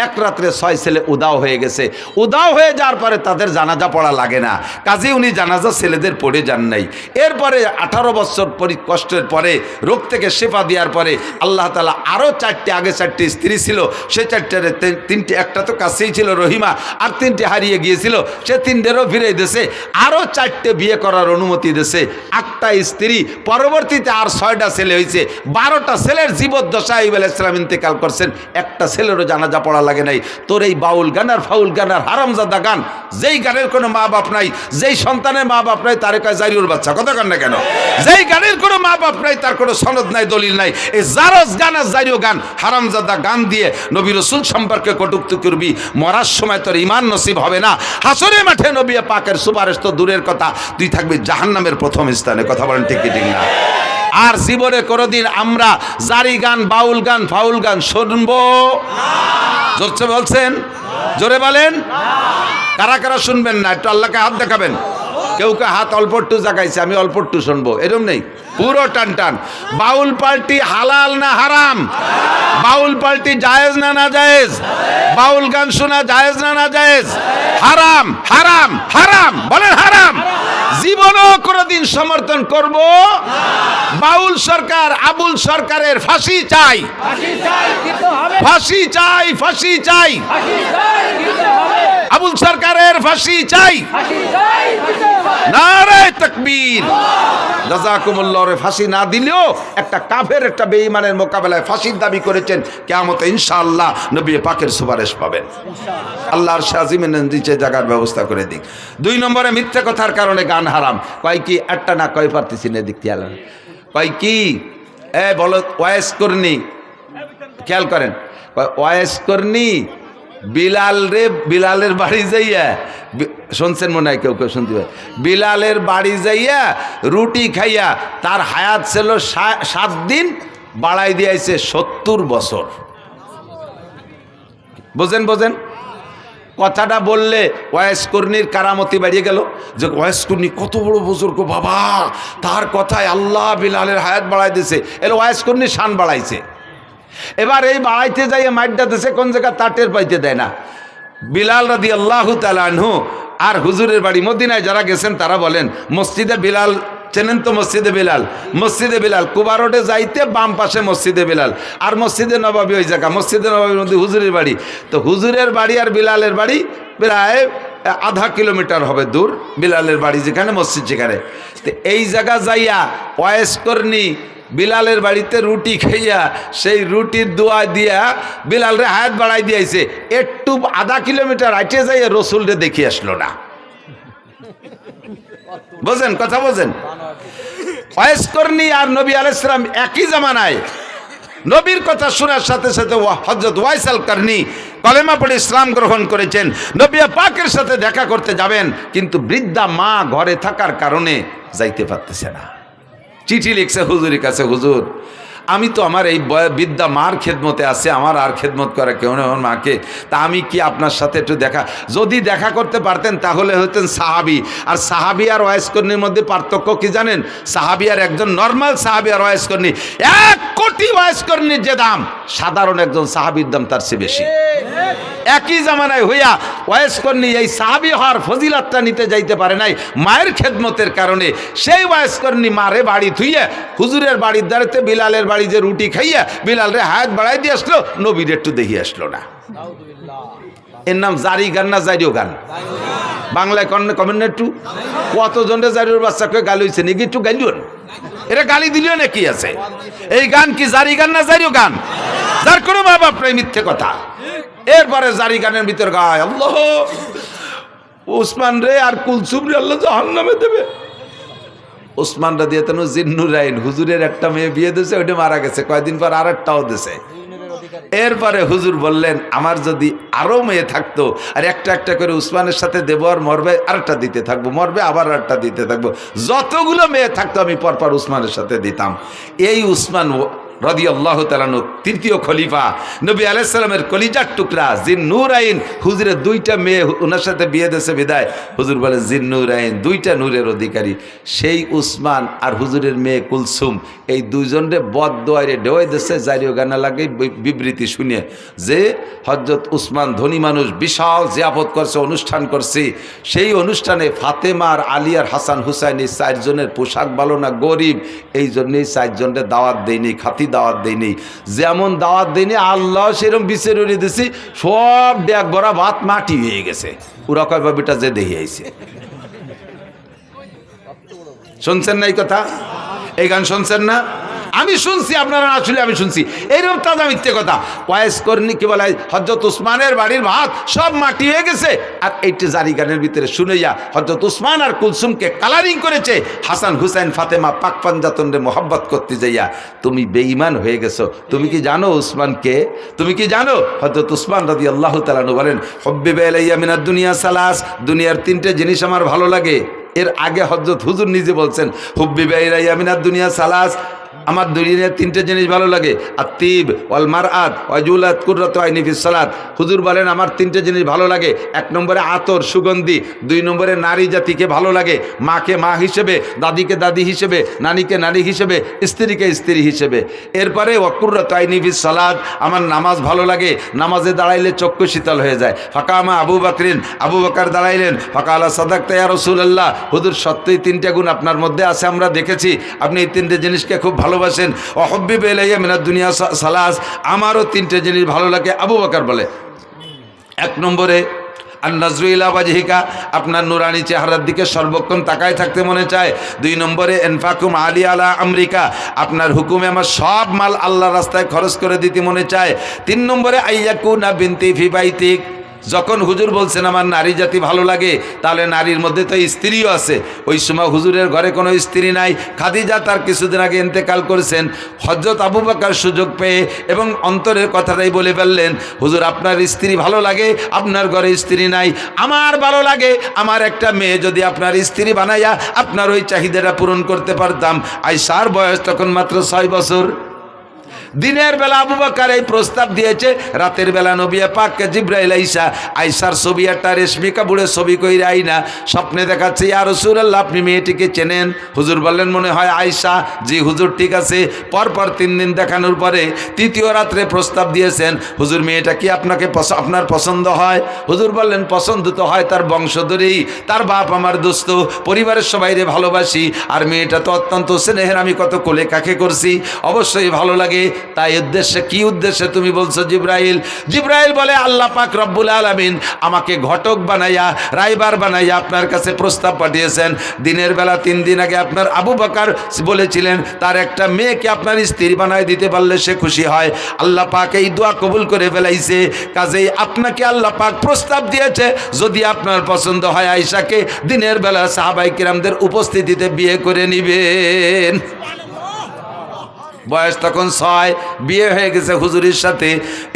এক রাত্রে 6 ছেলে উদাও হয়ে গেছে। উদাও হয়ে যাওয়ার পরে তাদের জানাজা পড়া লাগে না, কাজে উনি জানাজা ছেলেদের পড়ে যান নাই। এরপরে 18 বছর কষ্টের পরে, রোগ থেকে শেফা দেওয়ার পরে আল্লাহ তাআলা আরও 4টে, আগে 4টে স্ত্রী ছিল, সে 4টারে 3টে, একটা তো কাছেই ছিল রহিমা, আর 3টে হারিয়ে গিয়েছিল, সে 3টেরও ফিরে দিয়েছে, আরও 4টে বিয়ে করার অনুমতি দিয়েছে, 8টা স্ত্রী, পরবর্তীতে আর 6টা ছেলে হয়েছে। 12টা ছেলের জীবদ্দশায় আইয়ুব আলাইহিস সালাম ইন্তেকাল করছেন, একটা ছেলেরও জানাজা পড়া লাগে নাই। তোর এই বাউল গান আর ফাউল গান আর হারামজাদা গান, যেই গানের কোনো মা বাপ নাই, যেই সন্তানের মা বাপ নাই, তারে কয় জারিউর বাচ্চা। কথা কন না কেন? যেই গানের কোনো মা বাপ নাই, তার কোনো সনদ নাই, দলিল নাই, এই জারজ গান আর জারিও গান, হারামজাদা গান দিয়ে নবী রাসূল সম্পর্কে কটূক্তি করবি, মরার সময় তোর ঈমান নসিব হবে না। হাসরের মাঠে নবী পাকের সুপারিশ তো দূরের কথা, তুই থাকবি জাহান্নামের প্রথম স্থানে। কথা বলেন ঠিক ঠিক না? আর জীবনে কোনোদিন আমরা জারি গান, বাউল গান, ফাউল গান শুনবো? জোরছে বলছেন, জোরে বলেন। কারা কারা শুনবেন না একটু আল্লাহকে হাত দেখাবেন। কেউ কে হাত অল্প একটু জাগাইছে, আমি অল্প একটু শুনবো, এরকম নেই, পুরো টান টান। বাউল পার্টি হালাল না হারাম? বাউল পার্টি জায়েজ না না জায়েজ? বাউল গান শোনা জায়েজ না না জায়েজ? হারাম, হারাম, হারাম, বলেন হারাম। জীবনও কোনোদিন সমর্থন করব? বাউল সরকার, আবুল সরকারের ফাঁসি চাই, ফাঁসি চাই, ফাঁসি চাই, আবুল সরকারের ফাঁসি চাই। নারে তাকবীর। জাযাকুমুল্লাহ। ফাঁসি না দিলেও একটা কাফের, একটা বেঈমানের মোকাবেলায় ফাঁসির দাবি করেছেন, কিয়ামতে ইনশাআল্লাহ নবী পাকের সুপারিশ পাবেন। আল্লাহর শাজিমের নিচে জায়গার ব্যবস্থা করে দিক। 2 নম্বরে মিথ্যা কথার কারণে গান হারাম। কয় কি? একটা না কয় পারতেছি না, দিক খেয়াল। কয় কি? বলো ওয়াইস করনি, খেয়াল করেন, ওয়াইস করনি বিলালের বাড়ি যাইয়া, শুনছেন মনে হয়, কেউ কেউ শুনতে পারে, বিলালের বাড়ি যাইয়া রুটি খাইয়া তার হায়াত ছিল 7 দিন, বাড়াই দিয়েছে 70 বছর। বোঝেন কথাটা বললে ওয়াইস কর্ণীর কারামতি বাড়িয়ে গেল, যে ওয়াইস কর্ণী কত বড় বুজুর্গ বাবা, তার কথায় আল্লাহ বিলালের হায়াত বাড়াই দিয়েছে, এর ওয়াইস কর্ণীর শান বাড়াইছে। এবার এই বাড়াইতে যাইয়ে মাইটটা দিছে কোন জায়গা তা টের পাইতে দেয় না। বিলাল রাদিয়াল্লাহু তাআলা আনহু আর হুজুরের বাড়ি মদিনায় যারা গেছেন তারা বলেন, মসজিদে বিলাল চেনেন তো, মসজিদে বিলাল কুবা রোডে যাইতে বাম পাশে মসজিদে বিলাল, আর মসজিদে নববী ওই জায়গা, মসজিদে নববীর মধ্যে হুজুরের বাড়ি। তো হুজুরের বাড়ি আর বিলালের বাড়ি প্রায় আধা কিলোমিটার হবে দূর, বিলালের বাড়ি যেখানে, মসজিদ যেখানে। তো এই জায়গা যাইয়া ওয়াইস কর্ণী বিলালের বাড়িতে রুটি খাইয়া সেই রুটির দোয়া দিয়া বিলালরে হায়াত বাড়াই দিয়েছে। একটু আধা কিলোমিটার হাইটে যাইয়া রসুলরে দেখি আসলো না। বোঝেন কথা, বোঝেন? ওয়াইস কর্ণী আর নবী আলাইহিস সালাম একই জামানায়, নবীর কথা শোনার সাথে সাথে হযরত ওয়াইস আল কর্ণী কলেমা পড়ে ইসলাম গ্রহণ করেছেন। নবী পাকের সাথে দেখা করতে যাবেন, কিন্তু বৃদ্ধা মা ঘরে থাকার কারণে যাইতে পারতেছে না। চিঠি লিখছে হুজুরের কাছে, হুজুর আমি তো আমার এই বৃদ্ধা মার খেদমতে আছে, আমার আর খেদমত করা কেউ নেই আমার মাকে, তা আমি কি আপনার সাথে একটু যদি দেখা করতে পারতেন তাহলে হতেন সাহাবি। আর সাহাবি আর ওয়াইস কর্ণীর মধ্যে পার্থক্য কি জানেন? সাহাবি আর একজন নর্মাল সাহাবি আর ওয়াইস কর্ণী, 1 কোটি ওয়াইস কর্ণীর যে দাম, সাধারণ একজন সাহাবির দাম তার চেয়ে বেশি। একই জামানায় হইয়া ওয়াইস কর্ণী এই সাহাবি হওয়ার ফজিলাতটা নিতে যাইতে পারে নাই মায়ের খেদমতের কারণে। সেই ওয়াইস কর্ণী মারে বাড়ি থুইয়া হুজুরের বাড়ির দ্বারাতে বিলালের বাড়ি যে রুটি খাইয়া বিলালরে হায়াত বাড়াই দিয়ে আসলো, নবীর একটু দেখি আসলো না। এর নাম জারি গান না জারিও গান? বাংলায় কমেন না একটু, কতজনের জারিওর বাচ্চাকে গালি হয়েছে নাকি? একটু গালিও, এরা গালি দিলেও নাকি আছে? এই গান কি জারি গান না জারিও গান? যার কোনো মা বাপ নাই, মিথ্যে কথা। এরপরে জারি গানের ভিতর গায় আল্লাহ উসমান রে আর কুলসুম রে আল্লাহ জাহান্নামে দেবে। উসমান রাদি তেন জিন্নুরাইন হুজুরের একটা মেয়ে বিয়ে দিয়েছে, ওইটা মারা গেছে, কয়েকদিন পর আর একটাও দিয়েছে। এরপরে হুজুর বললেন আমার যদি আরো মেয়ে থাকতো, আর একটা একটা করে উসমানের সাথে দেব, আর মরবে আরেকটা দিতে থাকবো, মরবে আবার আরেকটা দিতে থাকবো, যতগুলো মেয়ে থাকতো আমি পরপর উসমানের সাথে দিতাম। এই উসমান রাদিয়াল্লাহু তাআলা তৃতীয় খলিফা, নবী আলাইহিস সালামের কলিজার টুকরা জিন্নুরাইন, হুজুরের 2টা মেয়ে ওনার সাথে বিয়ে দিয়েছে বিদায় হুজুর বলে জিন্নুরাইন 2টা নূরের অধিকারী। সেই উসমান আর হুজুরের মেয়ে কুলসুম এই দুইজনরে বদদোয়ারে ঢেউয়ে দিয়েছে জারিও গানা লাগে বিবৃতি শুনে, যে হযরত উসমান ধনী মানুষ, বিশাল জিয়াফত করছে, অনুষ্ঠান করছে। সেই অনুষ্ঠানে ফাতেমা আর আলী আর হাসান হুসাইন এই 4 জনের পোশাক ভালো না, গরিব, এই জন্যই 4 জনের দাওয়াত দেয়নি, খাতি দাওয়াত দেয়নি। যেমন দাওয়াত দেয়নি আল্লাহ সেরকম বিচার উড়িয়ে দিছি, সব ডেক ভরা ভাত মাটি হয়ে গেছে। ওরা কয় বাবিটা যে দেখে আইছে। শুনছেন না এই কথা? এই গান শুনছেন না? আমি শুনছি, আপনারা না শুনলে আমি শুনছি। এইরকম তাজা মিথ্যে কথা। ওয়াইস কর্ণী কি বলে হযরত উসমানের বাড়ির ভাত সব মাটি হয়ে গেছে, আর এইটা জারি গানের ভিতরে শুনেইয়া হযরত উসমান আর কুলসুমকে কালারিং করেছে। হাসান হুসাইন ফাতেমা পাক পাঞ্জাতনরে মোহাব্বত করতে যাইয়া তুমি বেঈমান হয়ে গেছো। তুমি কি জানো উসমানকে? তুমি কি জানো? হযরত উসমান রাদিয়াল্লাহু তাআলা বলেন হুব্বিবা ইলাইয়া মিনাদ দুনিয়া সালাস, দুনিয়ার 3টে জিনিস আমার ভালো লাগে। এর আগে হযরত হুজুর নিজে বলছেন হুব্বিবা ইলাইয়া মিনাদ দুনিয়া সালাস, আমার দুনিয়ার 3টে জিনিস ভালো লাগে, আত্তিব ওয়াল মারআত ওয়াজুলাত কুররাতু আইনি ফিস সালাত। হুজুর বলেন আমার 3টে জিনিস ভালো লাগে। 1 নম্বরে আতর সুগন্ধি, 2 নম্বরে নারী জাতিকে ভালো লাগে, মাকে মা হিসেবে, দাদিকে দাদি হিসেবে, নানিকে নানি হিসেবে, স্ত্রীকে স্ত্রী হিসেবে। এরপরে ওয়া কুররাতু আইনি ফিস সালাত, আমার নামাজ ভালো লাগে, নামাজে দাঁড়াইলে চক্ষু শীতল হয়ে যায়। ফাকামা আবু বকরিন, আবু বকর দাঁড়াইলেন, ফাকালা সাদাকতা ইয়া রাসূলুল্লাহ, হুজুর সত্যই 3টে গুণ আপনার মধ্যে আছে, আমরা দেখেছি আপনি এই 3টে জিনিসকে খুব ভালোবাসেন। ওয়াহুব্বিবা ইলাইয়া মিনাদ দুনিয়া সালাস, আমারও 3টে জিনিস ভালো লাগে। আবু বকর বলে 1 নম্বরে আন-নাজরু ইলা ওয়াজহিকা, আপনার নুরানি চেহারার দিকে সর্বক্ষণ তাকায় থাকতে মনে চায়। 2 নম্বরে ইনফাকুম আলী আলা আমরিকা, আপনার হুকুমে আমার সব মাল আল্লাহর রাস্তায় খরচ করে দিতে মনে চায়। 3 নম্বরে আইয়াকুনা বিনতি ফি বাইতিক, যখন হুজুর বলছেন আমার নারী জাতি ভালো লাগে, তাহলে নারীর মধ্যে তো স্ত্রীও আছে। ওই সময় হুজুরের ঘরে কোনো স্ত্রী নাই, খাদিজা তার কিছুদিন আগে ইন্তেকাল করেছেন। হযরত আবু বকর সুযোগ পেয়ে এবং অন্তরের কথাটাই বলে ফেললেন, হুজুর আপনার স্ত্রী ভালো লাগে, আপনার ঘরে স্ত্রী নাই, আমার ভালো লাগে আমার একটা মেয়ে যদি আপনার স্ত্রী বানাইয়া আপনার ওই চাহিদাটা পূরণ করতে পারতাম। আয়েশার বয়স তখন মাত্র 6 বছর। দিনের বেলা আবু বকর এই প্রস্তাব দিয়েছে, রাতের বেলা নবী পাককে জিবরাইল আয়েশার ছবি একটা রেশমি কাপড়ের ছবি কইরা আইনা স্বপ্নে দেখাচ্ছে, ইয়া রাসূলুল্লাহ আপনি মেয়েটিকে চেনেন? হুজুর বললেন মনে হয় আয়েশা। জি হুজুর ঠিক আছে। পরপর 3 দিন দেখানোর পরে তৃতীয় রাত্রে প্রস্তাব দিয়েছেন, হুজুর মেয়েটা কি আপনার পছন্দ হয়? হুজুর বললেন পছন্দ তো হয় তার বংশধরেই, তার বাপ আমার দোস্ত, পরিবারের সবাইরে ভালোবাসি, আর মেয়েটা তো অত্যন্ত স্নেহের, আমি কত কোলে কাকে করছি, অবশ্যই ভালো লাগে। তাই উদ্দেশ্যে কি উদ্দেশ্যে তুমি বলছো জিবরাইল? জিবরাইল বলে আল্লাহ পাক রব্বুল আলামিন আমাকে ঘটক বানাইয়া রাইবার বানাইয়া আপনার কাছে প্রস্তাব পাঠিয়েছেন। দিনের বেলা 3 দিন আগে আপনার আবু বকর বলেছিলেন তার একটা মেয়েকে আপনার স্ত্রী বানায় দিতে পারলে সে খুশি হয়। আল্লাহ পাক এই দোয়া কবুল করে ফেলাইছে, কাজেই আপনাকে আল্লাহ পাক প্রস্তাব দিয়েছে যদি আপনার পছন্দ হয় আয়েশাকে দিনের বেলা সাহাবায়ে কিরামদের উপস্থিতিতে বিয়ে করে নিবেন। বয়স তখন 6, বিয়ে হয়ে গেছে হুজুরের সাথে।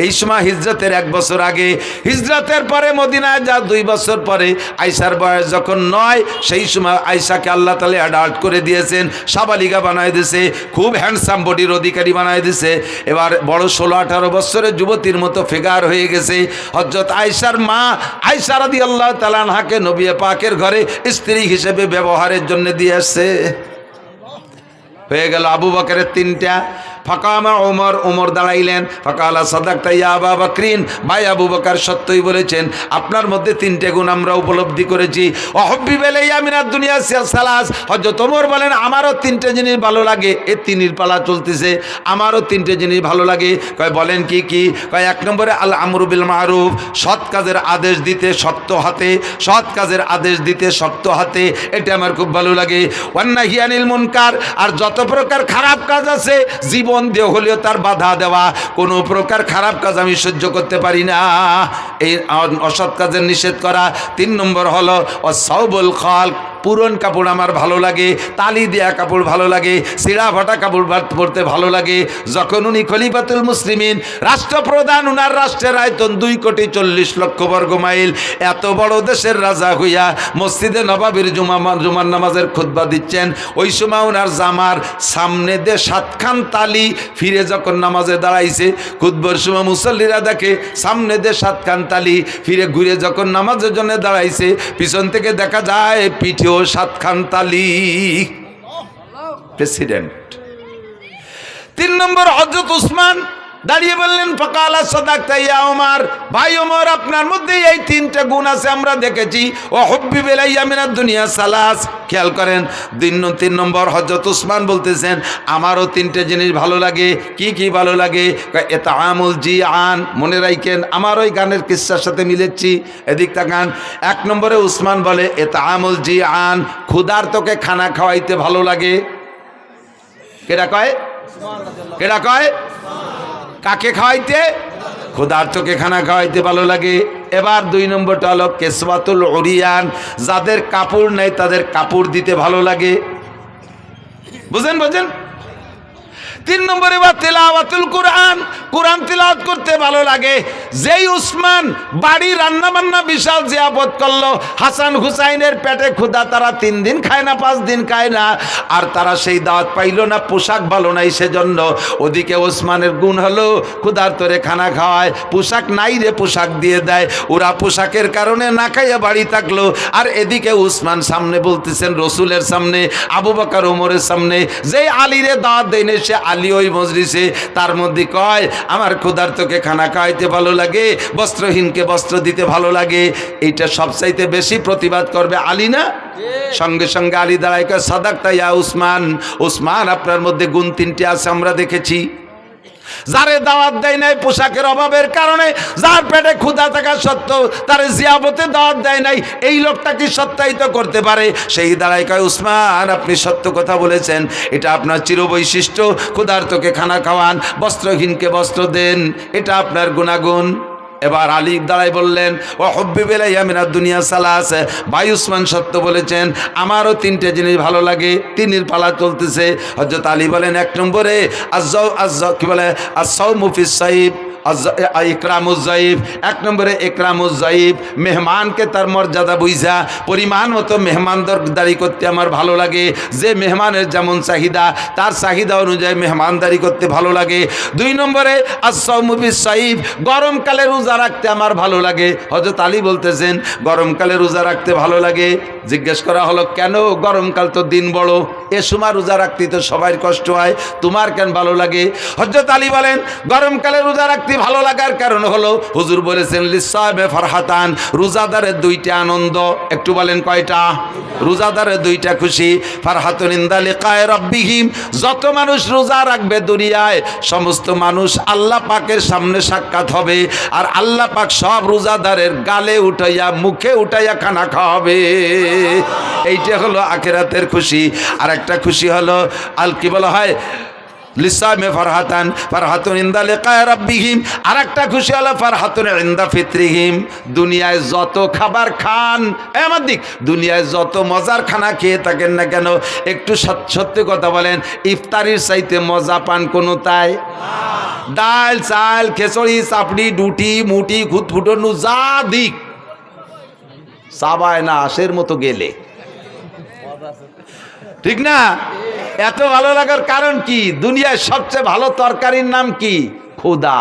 এই সময় হিজরতের 1 বছর আগে, হিজরতের পরে মদিনায় যা 2 বছর পরে আয়েশার বয়স যখন 9, সেই সময় আয়েশাকে আল্লাহ তাআলা অ্যাডাল্ট করে দিয়েছেন, সাবালিকা বানায় দিয়েছে, খুব হ্যান্ডসাম বডির অধিকারী বানায় দিয়েছে। এবার বড় 16-18 বছরের যুবতীর মতো ফিগার হয়ে গেছে। হযরত আয়েশার মা আয়েশা রাদিয়াল্লাহু তাআলা আনহাকে নবী পাকের ঘরে স্ত্রী হিসেবে ব্যবহারের জন্য দিয়ে আসছে। হয়ে গেল আবু বকরের 3টা। ফাকামা ওমর দাঁড়াইলেন, ফাকালা সাদাকতা ইয়া আবু বকরিন, ভাই আবু বকর সত্যই বলেছেন, আপনার মধ্যে 3টে গুণ আমরা উপলব্ধি করেছি। ওয়াহব্বিব ইলাইয়া মিনাদ দুনিয়া সালাস। হযরত ওমর বলেন আমারও 3টে জিনিস ভালো লাগে। এ তিনির পালা চলতেছে, আমারও 3টে জিনিস ভালো লাগে। কয় বলেন কি কি? কয় 1 নম্বরে আল আমরু বিল মারুফ, সৎ কাজের আদেশ দিতে শক্ত হাতে, সৎ কাজের আদেশ দিতে শক্ত হাতে, এটা আমার খুব ভালো লাগে। ওয়ান নাহি আনিল মুনকার, আর যত প্রকার খারাপ কাজ আছে জীবন দিয়ে হলেও তার বাধা দেওয়া, কোনো প্রকার খারাপ কাজ আমি সহ্য করতে পারি না, এই অসৎ কাজের নিষেধ করা। 3 নম্বর হলো অসাউবুল খালক, পুরন কাপড় আমার ভালো লাগে, তালি দেয়া কাপড় ভালো লাগে, ছিঁড়া ফাটা কাপড় পরতে ভালো লাগে। যখন উনি খলিফাতুল মুসলিমিন, রাষ্ট্রপ্রধান, উনার রাষ্ট্রের আয়তন 2,40,00,000 বর্গ মাইল, এত বড় দেশের রাজা হইয়া মসজিদে নবাবির জুমার নামাজের খুতবা দিচ্ছেন, ওই সময় উনার জামার সামনে দিয়ে 7খান তালি, ফিরে যখন নামাজে দাঁড়াইছে খুতবার সময় মুসল্লিরা দেখে সামনে দিয়ে 7খান তালি, ফিরে ঘুরে যখন নামাজের জন্য দাঁড়াইছে পিছন থেকে দেখা যায় পিঠেও 7খান তালি। প্রেসিডেন্ট। 3 নম্বর হযরত উসমান দাঁড়িয়ে বললেন ফাকালা সাদাকতা ইয়া ওমর, ভাই ওমর আপনার মধ্যে এই 3টে গুণ আছে আমরা দেখেছি। ও হুব্বিব ইলাইয়া মিনাদ দুনিয়া সালাস। খেয়াল করেন 3 নম্বর হযরত উসমান বলতেছেন আমারও 3টে জিনিস ভালো লাগে। কি কি ভালো লাগে? ইতআমুল জিআন, মনে রাখেন আমার ওই গানের কিসসার সাথে মিলেছি, এদিক তাকান। 1 নম্বরে উসমান বলে ইতআমুল জিআন, ক্ষুধার্তকে খানা খাওয়াইতে ভালো লাগে। কেডা কয়? কেডা কয়? কাকে খাওয়াইতে? ক্ষুধার্তকে খানা খাওয়াইতে ভালো লাগে। এবার 2 নম্বরটা হলো কেসওয়াতুল উরিয়ান, যাদের কাপড় নেই তাদের কাপড় দিতে ভালো লাগে। বুঝেন? 3 নম্বরে বা তেলাওয়াতুল কুরআন, কোরআন তেলাওয়াত করতে ভালো লাগে। যেই উসমান বাড়ি রান্না বান্না বিশাল জিয়াফত করলো, হাসান হুসাইনের পেটে ক্ষুধা, তারা 3 দিন খায় না 5 দিন খায় না, আর তারা সেই দাওয়াত পাইল না, পোশাক ভালো নাই সেজন্য। ওদিকে ওসমানের গুণ হলো ক্ষুধার্তরে খানা খাওয়ায়, পোশাক নাই রে পোশাক দিয়ে দেয়, ওরা পোশাকের কারণে না খাইয়া বাড়ি থাকলো। আর এদিকে উসমান সামনে বলতেছেন রসুলের সামনে, আবু বকর ওমরের সামনে, যেই আলীরে দাওয়াত দেয়নি সে আলী ওই মজলিসে, তার মধ্যে কয় আমার ক্ষুধার্তকে খানা খাওয়াইতে ভালো লাগে, বস্ত্রহীনকে বস্ত্র দিতে ভালো লাগে। এইটা সবচাইতে বেশি প্রতিবাদ করবে আলী না? সঙ্গে সঙ্গে আলী দাঁড়ায় কয় সাদাকতা ইয়া উসমান, উসমান আপনার মধ্যে গুণ 3টে আছে আমরা দেখেছি। যারে দাওয়াত দেয় নাই পোশাকের অভাবের কারণে, যার পেটে ক্ষুধা থাকা সত্ত্বেও তার জিয়াবতে দাওয়াত দেয় নাই, এই লোকটা কি সত্যায়িত করতে পারে? সেই দাঁড়ায় কয় উসমান আপনি সত্য কথা বলেছেন, এটা আপনার চিরবৈশিষ্ট্য, ক্ষুধার্তকে খানা খাওয়ান, বস্ত্রহীনকে বস্ত্র দেন, এটা আপনার গুণাগুণ। এবার আলী দাঁড়াই বললেন, ও হুব্বিব ইলাইয়া মিনাদ দুনিয়া সালাস, ভাই উসমান সত্য বলেছেন, আমারও তিনটে জিনিস ভালো লাগে। তিনের পালা চলতেছে। হযরত আলী বলেন, এক নম্বরে কি বলে আস-সাওমু ফিস সাইব, ইকরামুজ্জাইব। এক নম্বরে ইকরামুজ্জাইব, মেহমানকে তার মর্যাদা বুঝা পরিমাণ মতো মেহমানদারি করতে আমার ভালো লাগে। যে মেহমানের যেমন চাহিদা তার চাহিদা অনুযায়ী মেহমানদারি করতে ভালো লাগে। দুই নম্বরে আস-সাওমু ফিস সাইব, গরমকালে রোজা রাখতে আমার ভালো লাগে। হযরত আলী বলতেছেন গরমকালে রোজা রাখতে ভালো লাগে। জিজ্ঞেস করা হলো, কেন? গরমকাল তো দিন বড়, এ সময় রোজা রাখতে তো সবাই কষ্ট হয়, তোমার কেন ভালো লাগে? হযরত আলী বলেন, গরমকালে রোজা রাখতে ভালো লাগার কারণ হলো হুজুর বলেছেন লিসাইমে ফারহাতান, রোজাদারের দুইটা আনন্দ। একটু বলেন কয়টা? রোজাদারের দুইটা খুশি। ফারহাতুন ইনদা লিকায়ে রাব্বিহিম, যত মানুষ রোজা রাখবে দুনিয়ায় সমস্ত মানুষ আল্লাহ পাকের সামনে সাক্ষাৎ হবে, আর আল্লাহ পাক সব রোজাদারের গালে উঠাইয়া মুখে উঠাইয়া খানা খাওয়াবে। এইটা হলো আখিরাতের খুশি। আর একটা খুশি হলো কি বলা হয় লিসাইমে ফারহাতান, ফারহাতুন ইনদা লিকায়ে রাব্বিহিম। আর একটা খুশি হলো ফারহাতুন ইনদা ফিত্রিহিম, দুনিয়ায় যত খাবার খান, আমার দিক দুনিয়ায় যত মজার খানা খেয়ে থাকেন না কেন, একটু সত্যি কথা বলেন, ইফতারির চাইতে মজা পান কোনো তাই? ডাল চাল খেচড়ি চাপড়ি ডুটি মুটি খুঁতফুটনু যা দিক চাবায় না আশের মতো গেলে, ঠিক না? এত ভালো লাগার কারণ কি? দুনিয়ায় সবচেয়ে ভালো তরকারির নাম কি? খোদা।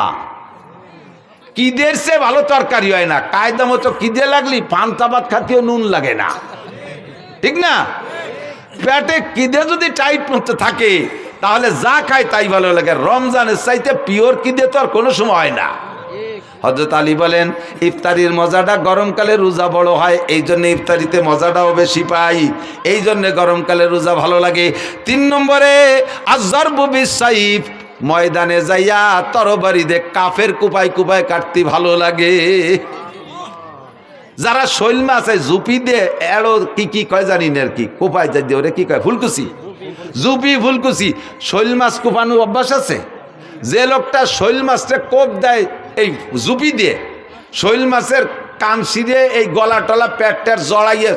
কিদের সে ভালো তরকারি হয় না। কায়দা মতো কিদে লাগলি পান্তা ভাত খাতেও নুন লাগে না, ঠিক না? পেটে কিদে যদি টাইট মতো থাকে তাহলে যা খায় তাই ভালো লাগে। রমজানের চাইতে পিওর কিদে তো আর কোনো সময় হয় না। হযরত আলী বলেন, ইফতারির মজাটা গরমকালে রোজা বড় হয়, এই জন্য ইফতারিতে মজাটাও বেশি পাই, এই জন্য গরমকালে রোজা ভালো লাগে। তিন নম্বরে আয-যারবু বিস-সাইফ, ময়দানে যাইয়া তরবারি দিয়ে কাফের কুপায় কুপায় কাটতে ভালো লাগে। যারা শৈল মাছ আছে জুপি দিয়ে এড়ো কি কি কয় জানি না আর কি, কুপায় যাই দিয়ে ওরে কি কয়, ফুলকুচি, জুপি ফুলকুচি, শৈল মাছ কুপানো অভ্যাস আছে। যে লোকটা শৈল মাছটা কোপ দেয় এই জুপি দিয়ে, শৈল মাছের কান ছিঁড়ে এই গলা টলা পেটটার জড়াইয়ে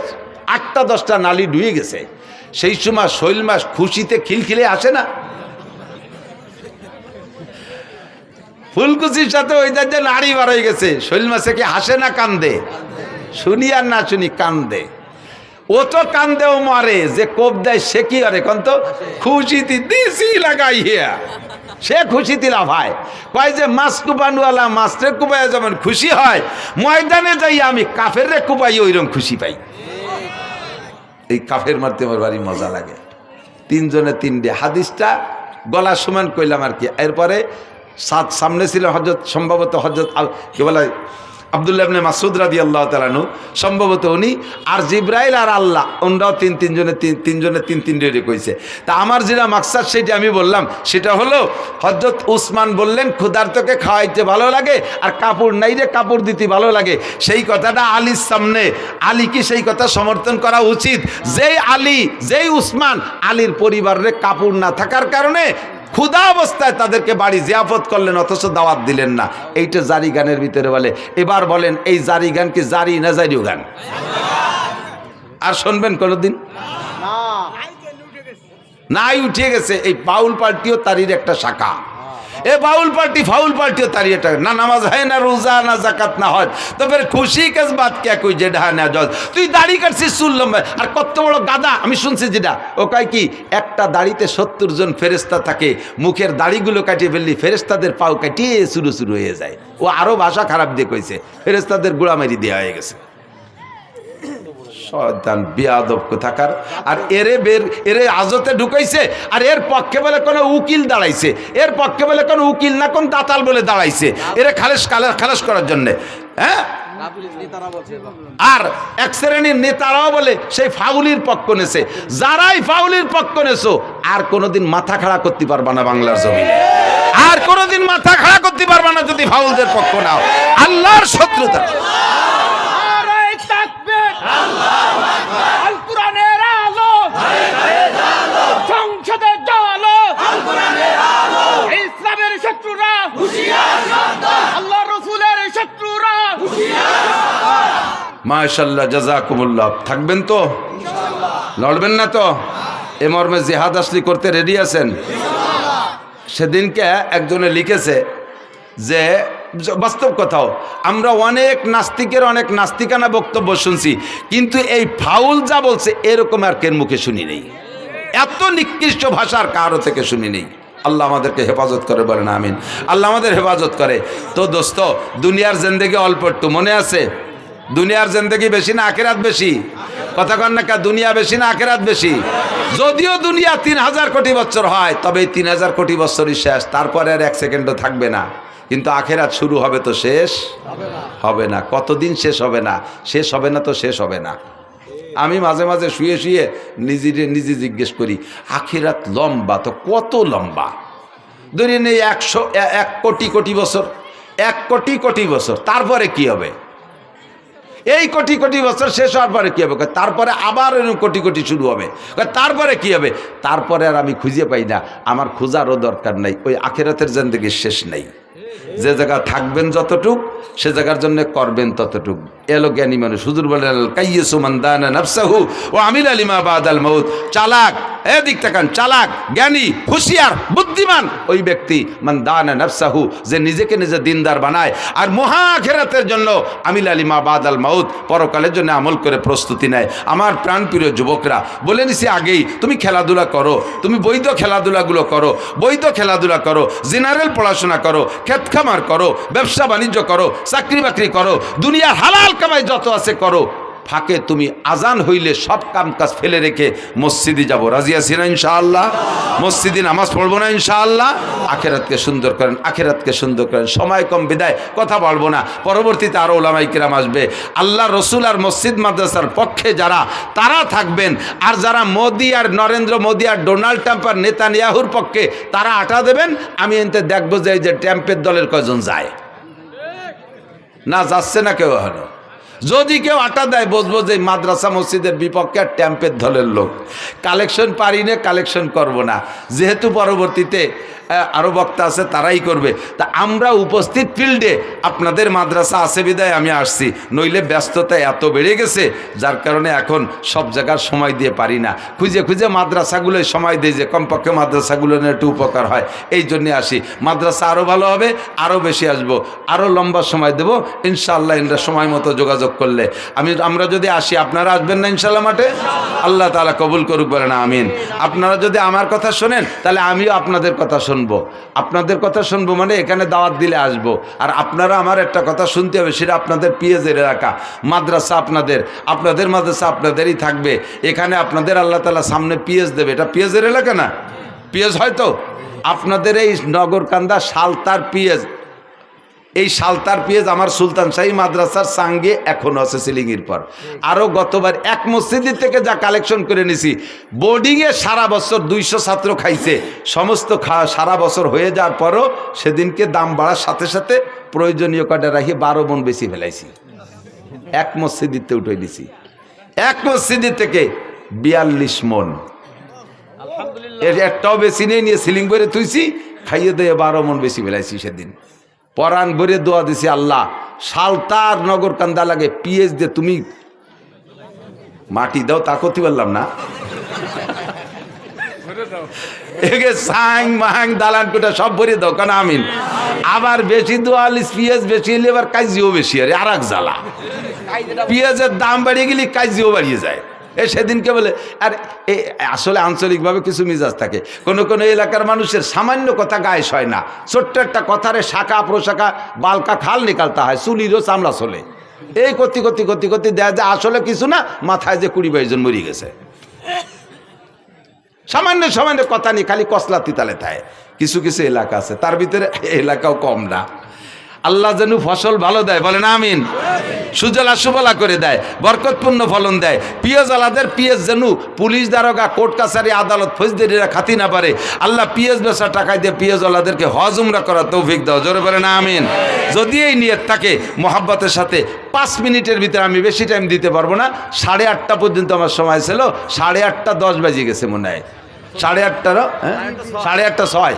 8-10টা নালি ডুয়ে গেছে, সেই সময় শৈল মাছ খুশিতে খিলখিলে আসে না? ফুলকুচির সাথে ওই যে নাড়ি বার হয়ে গেছে, শৈল মাছে কি হাসে না কান্দে? শুনি আর না শুনি কান্দে। ও তো কান্দেও মারে, যে কোপ দেয় সে কি আরে কন্ত খুশিতে দিছি লাগাইয়া, সে খুশিতে লাভায়। কয় যে মাছ কুপানওয়ালা মাছরে কুপাইয়া যেমন খুশি হয়, ময়দানে যাই আমি কাফের রে কুপাই ওইরকম খুশি পাই। এই কাফের মারতে আমার ভারী মজা লাগে। তিনজনে তিনটে হাদিসটা গলা সমান কইলাম আর কি। এরপরে সামনে ছিল হযরত, সম্ভবত হযরত কি বলে আব্দুল্লাহ ইবনে মাসউদ রাদিয়াল্লাহু তাআলা আনহু, সম্ভবত উনি, আর জিবরাইল আর আল্লাহ, ওনারাও তিনজনে তিনটে কইছে। তা আমার যেটা মাকসাদ সেটা আমি বললাম, সেটা হলো হযরত উসমান বললেন ক্ষুধার্তকে খাওয়াইতে ভালো লাগে আর কাপড় নাই রে কাপড় দিতে ভালো লাগে। সেই কথাটা আলীর সামনে, আলী কি সেই কথা সমর্থন করা উচিত? যেই উসমান আলীর পরিবারের কাপড় না থাকার কারণে ক্ষুধা অবস্থায় তাদেরকে বাড়ি জিয়াফত করলেন, অথচ দাওয়াত দিলেন না। এইটা জারি গানের ভিতরে বলে। এবার বলেন এই জারি গান কি জারি না জারিও গান? আর শুনবেন কোনোদিন? নাই, উঠে গেছে। এই বাউল পার্টিও তারির একটা শাখা। এ বাউল পার্টি ফাউল পার্টিও তারির একটা, না নামাজ হয় না রোজা না জাকাত না হয়, তো ফের খুশি কাজ বাদ কে কই যে ঢা না জজ তুই দাড়ি কাটছিস শুনলাম। আর কত বড় গাদা, আমি শুনছি যেটা ও কয় কি একটা দাড়িতে 70 জন ফেরেস্তা থাকে, মুখের দাড়িগুলো কাটিয়ে ফেললি ফেরেস্তাদের পাও কাটিয়ে শুরু হয়ে যায়। ও আরো ভাষা খারাপ দিয়ে কইছে, ফেরেস্তাদের গোড়া মারি দেওয়া হয়ে গেছে। শয়তান বেয়াদব কোথাকার। আর এরে আজতে ঢুকাইছে, আর এর পক্ষে বলে কোনো উকিল দাঁড়াইছে, এর পক্ষে বলে কোনো উকিল না কোন দাতাল বলে দাঁড়াইছে এরে খালাস করার জন্যে। হ্যাঁ, আর এক শ্রেণীর নেতারাও বলে সেই ফাউলির পক্ষ নেছে। যারাই ফাউলির পক্ষ নেছো আর কোনোদিন মাথা খাড়া করতে পারবা না বাংলার জমিনে, আর কোনোদিন মাথা খাড়া করতে পারবা না যদি ফাউলদের পক্ষ নাও। আল্লাহর শত্রুতা। আল কোরআনের আলো, সংসদে জ্বালো, ইসলামের শত্রুরা হুঁশিয়ার, আল্লাহ রসুলের শত্রুরা মাশাআল্লাহ, জাযাকুমুল্লাহ। থাকবেন তো, লড়বেন না তো? এ মর্মে জিহাদ আসলি করতে রেডি আছেন? সেদিনকে একজনে লিখেছে যে বাস্তব কথাও, আমরা অনেক নাস্তিকের অনেক নাস্তিকানা বক্তব্য শুনছি, কিন্তু এই ফাউল যা বলছে এরকম আর কেন মুখে শুনি নেই, এত নিকৃষ্ট ভাষার কারো থেকে শুনি নেই। আল্লাহ আমাদেরকে হেফাজত করে, বলেন আমিন। আল্লাহ আমাদের হেফাজত করে। তো দোস্ত, দুনিয়ার জিন্দেগি অল্প একটু, মনে আছে? দুনিয়ার জিন্দেগি বেশি না আখিরাত বেশি? কথা কন না, দুনিয়া বেশি না আখিরাত বেশি? যদিও দুনিয়া 3000 কোটি বছর হয়, তবে এই 3000 কোটি বছরই শেষ, তারপরে আর 1 সেকেন্ডও থাকবে না। কিন্তু আখিরাত শুরু হবে তো শেষ হবে না। কতদিন শেষ হবে না? শেষ হবে না তো শেষ হবে না। আমি মাঝে মাঝে শুয়ে শুয়ে নিজে জিজ্ঞেস করি, আখিরাত লম্বা তো কত লম্বা? ধরে নেই 1 কোটি কোটি বছর, 1 কোটি কোটি বছর, তারপরে কি হবে? এই কোটি কোটি বছর শেষ হওয়ার পরে কি হবে? তারপরে আবার কোটি কোটি শুরু হবে। তারপরে কি হবে? তারপরে আর আমি খুঁজে পাই না। আমার খোঁজারও দরকার নাই, ওই আখিরাতের জিন্দেগির শেষ নেই। যে জায়গা থাকবেন যতটুক, সে জায়গার জন্য করবেন ততটুক। এলো জ্ঞানী মানুষ। হুজুর বলেন, কাইয়্যিসু মান দানা নাফসাহু ওয়া আমিলা লিমা বাদাল মাউত। চালাক, এদিক তাকান, চালাক, জ্ঞানী, হুঁশিয়ার, বুদ্ধিমান ওই ব্যক্তি মান দানা নাফসাহু, যে নিজেকে নিজে দিনদার বানায় আর মহা আখিরাতের জন্য আমিলা লিমা বাদাল মাউত, পরকালের জন্য আমল করে প্রস্তুতি নেয়। আমার প্রাণপ্রিয় যুবকরা, বলে নিছি আগেই, তুমি খেলাধুলা করো, তুমি বৈধ খেলাধুলাগুলো করো, বৈধ খেলাধুলা করো, জেনারেল পড়াশোনা করো, ক্ষেত খামার করো, ব্যবসা বাণিজ্য করো, চাকরি বাকরি করো, দুনিয়ার হালাল কামাই যত আছে করো। ফাঁকে তুমি আজান হইলে সব কাম কাজ ফেলে রেখে মসজিদে যাবো, রাজি আছি না ইনশাআল্লাহ? মসজিদে নামাজ পড়বো না ইনশাআল্লাহ? আখিরাতকে সুন্দর করেন, আখিরাতকে সুন্দর করেন। সময় কম বিদায় কথা বলবো না, পরবর্তীতে আরও ওলামায়ে কেরাম আসবে। আল্লাহ রসুল আর মসজিদ মাদ্রাসার পক্ষে যারা, তারা থাকবেন। আর যারা মোদি আর নরেন্দ্র মোদি আর ডোনাল্ড ট্রাম্প আর নেতানিয়াহুর পক্ষে, তারা আটা দেবেন। আমি এতে দেখবো যে ট্রাম্পের দলের কয়জন যায়, না যাচ্ছে না কেউ হলো। যদি কেউ আটা দেয়, বুঝবো যে মাদ্রাসা মসজিদের বিপক্ষে আর ট্যাম্পের দলের লোক। কালেকশন পারি না, কালেকশন করব না, যেহেতু পরবর্তীতে আরও বক্তা আছে, তারাই করবে। তা আমরা উপস্থিত ফিল্ডে, আপনাদের মাদ্রাসা আছে বিদায় আমি আসছি, নইলে ব্যস্ততা এত বেড়ে গেছে, যার কারণে এখন সব জায়গার সময় দিয়ে পারি না। খুঁজে খুঁজে মাদ্রাসাগুলোয় সময় দিই, যে কমপক্ষে মাদ্রাসাগুলো নিয়ে একটু উপকার হয়, এই জন্যে আসি। মাদ্রাসা আরও ভালো হবে, আরও বেশি আসবো, আরও লম্বা সময় দেবো ইনশাআল্লাহ। এরা সময় মতো যোগাযোগ করলে আমরা যদি আসি, আপনারা আসবেন না ইনশাআল্লাহ মাঠে? আল্লাহ তাআলা কবুল করুক, বলেন আমিন। আপনারা যদি আমার কথা শোনেন, তাহলে আমিও আপনাদের কথা শুনবো। আপনাদের কথা শুনবো মানে এখানে দাওয়াত দিলে আসবো। আর আপনারা আমার একটা কথা শুনতে হবে, সেটা আপনাদের পিএজের এলাকা, মাদ্রাসা আপনাদের মাদ্রাসা আপনাদেরই থাকবে। এখানে আপনাদের আল্লাহ তাআলা সামনে পিএজ দেবে। এটা পিএজের এলাকা না? পিএজ হয়তো আপনাদের এই নগরকান্দা সালতার পিএজ, এই সালতার পিএজ আমার সুলতান শাহী মাদ্রাসার সঙ্গে এখনো আছে সিলিংয়ের পর। আরও গতবার এক মসজিদের থেকে যা কালেকশন করে নিছি, বোর্ডিংয়ে সারা বছর 200 ছাত্র খাইছে। সমস্ত সারা বছর হয়ে যাওয়ার পরও সেদিনকে দাম বাড়ার সাথে সাথে প্রয়োজনীয় কটা রাখি 12 মণ বেশি ফেলাইছি। এক মসজিদিতে উঠে দিছি, এক মসজিদের থেকে 42 মণ। এর একটাও বেশি নেই, নিয়ে সিলিং করে তুইছি, খাইয়ে দিয়ে 12 মণ বেশি ফেলাইছি সেদিন। পরাণ ভরে দোয়া দিছি, আল্লাহ সালতার নগর কান্দা লাগে পিএইচ দিয়ে তুমি মাটি দাও, তা করতে পারলাম না। এগে সাং মাং দালান কোটা সব ভরে দাও, কারণ আমিন। আবার বেশি দোয়া পিএইচ বেশি হলে এবার কাজিও বেশি, আর এক জ্বালা। পিএইচের দাম বাড়িয়ে গেলে কাজিও বাড়িয়ে যায়। সেদিনকে বলে, আর আসলে আঞ্চলিকভাবে কিছু মিজাজ থাকে, কোনো কোনো এলাকার মানুষের সামান্য কথা গায়ে হয় না, ছোট্ট একটা কথারে শাখা প্রশাখা বালকা খাল নিকালতে হয়, চুলিরও চামড়া চলে। এই করতে করতে করতে করতে দেখা যায় আসলে কিছু না, মাথায় যে 20-22 জন মরে গেছে। সামান্য সামান্য কথা নিয়ে খালি কসলা তিতালে থাকে। কিছু কিছু এলাকা আছে, তার ভিতরে এলাকাও কম না। আল্লাহ যেন ফসল ভালো দেয়, বলেন আমিন। সুজলা সুফলা করে দেয়, বরকতপূর্ণ ফলন দেয়। পিএজওয়ালাদের পিএজ যেন পুলিশ দারোগা কোর্ট কাছারি আদালত ফৌজদারিরা খাতি না পারে। আল্লাহ পিএজ বেচা টাকায় দিয়ে পিএজওয়ালাদেরকে হজ উমরা করার তৌফিক দাও, জোরে বলেন আমিন। যদি এই নিয়ত থাকে মহাব্বতের সাথে, 5 মিনিটের ভিতরে, আমি বেশি টাইম দিতে পারবো না, 8:30 পর্যন্ত আমার সময় ছিল, 8:30-10 বাজে গেছে মনে হয়, 8:30, 8:30-6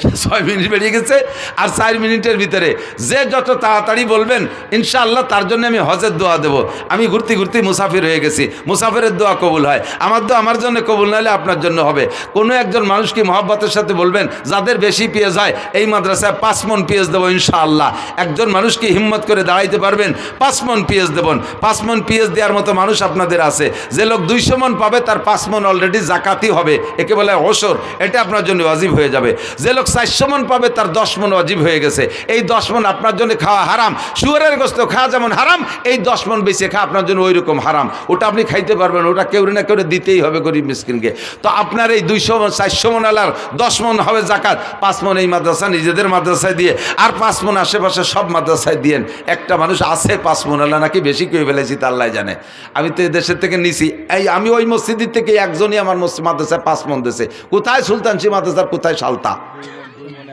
6 মিনিট বেরিয়ে গেছে, আর 4 মিনিটের ভিতরে যে যত তাড়াতাড়ি বলবেন ইনশাআল্লাহ তার জন্য আমি হজের দোয়া দেব। আমি ঘুরতে ঘুরতে মুসাফির হয়ে গেছি, মুসাফিরের দোয়া কবুল হয়, আমার দোয়া আমার জন্য কবুল না হলে আপনার জন্য হবে। কোনো একজন মানুষকে মহব্বতের সাথে বলবেন, যাদের বেশি পেঁয়াজ হয় এই মাদ্রাসায় 5 মণ পেঁয়াজ দেবো ইনশাআল্লাহ। একজন মানুষকে হিম্মত করে দাঁড়াইতে পারবেন 5 মণ পেঁয়াজ দেবেন। 5 মণ পেঁয়াজ দেওয়ার মতো মানুষ আপনাদের আছে। যে লোক 200 মণ পাবে তার 5 মণ অলরেডি জাকাতি হবে, একে বলে ওসর, এটা আপনার জন্য ওয়াজিব হয়ে যাবে। যে লোক 400 মণ পাবে তার 10 মণ ওয়াজিব হয়ে গেছে। এই 10 মণ আপনার জন্য খাওয়া হারাম। শুয়োরের গোশত খাওয়া যেমন হারাম, এই 10 মণ বেশি খাওয়া আপনার জন্য ওই রকম হারাম। ওটা আপনি খাইতে পারবেন, ওটা কেউ না কেউ দিতেই হবে গরিব মিসকিনকে। তো আপনার এই 200 মণ 400 মণ আলার 10 মণ হবে জাকাত। 5 মণ এই মাদ্রাসা নিজেদের মাদ্রাসায় দিয়ে, আর 5 মণ আশেপাশে সব মাদ্রাসায় দিয়েন। একটা মানুষ আছে 5 মণ আলা নাকি বেশি কেউ ফেলেছি তা আল্লাহ জানে। আমি তো দেশের থেকে নিছি, আমি ওই মসজিদের থেকে একজনই আমার মাদ্রাসায় 5 মণ দিয়েছে। কোথায় সুলতানসি মাদ্রাসার, কোথায় সালতা?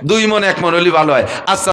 2 মণ 1 মণ হলে ভালো হয়। আচ্ছা।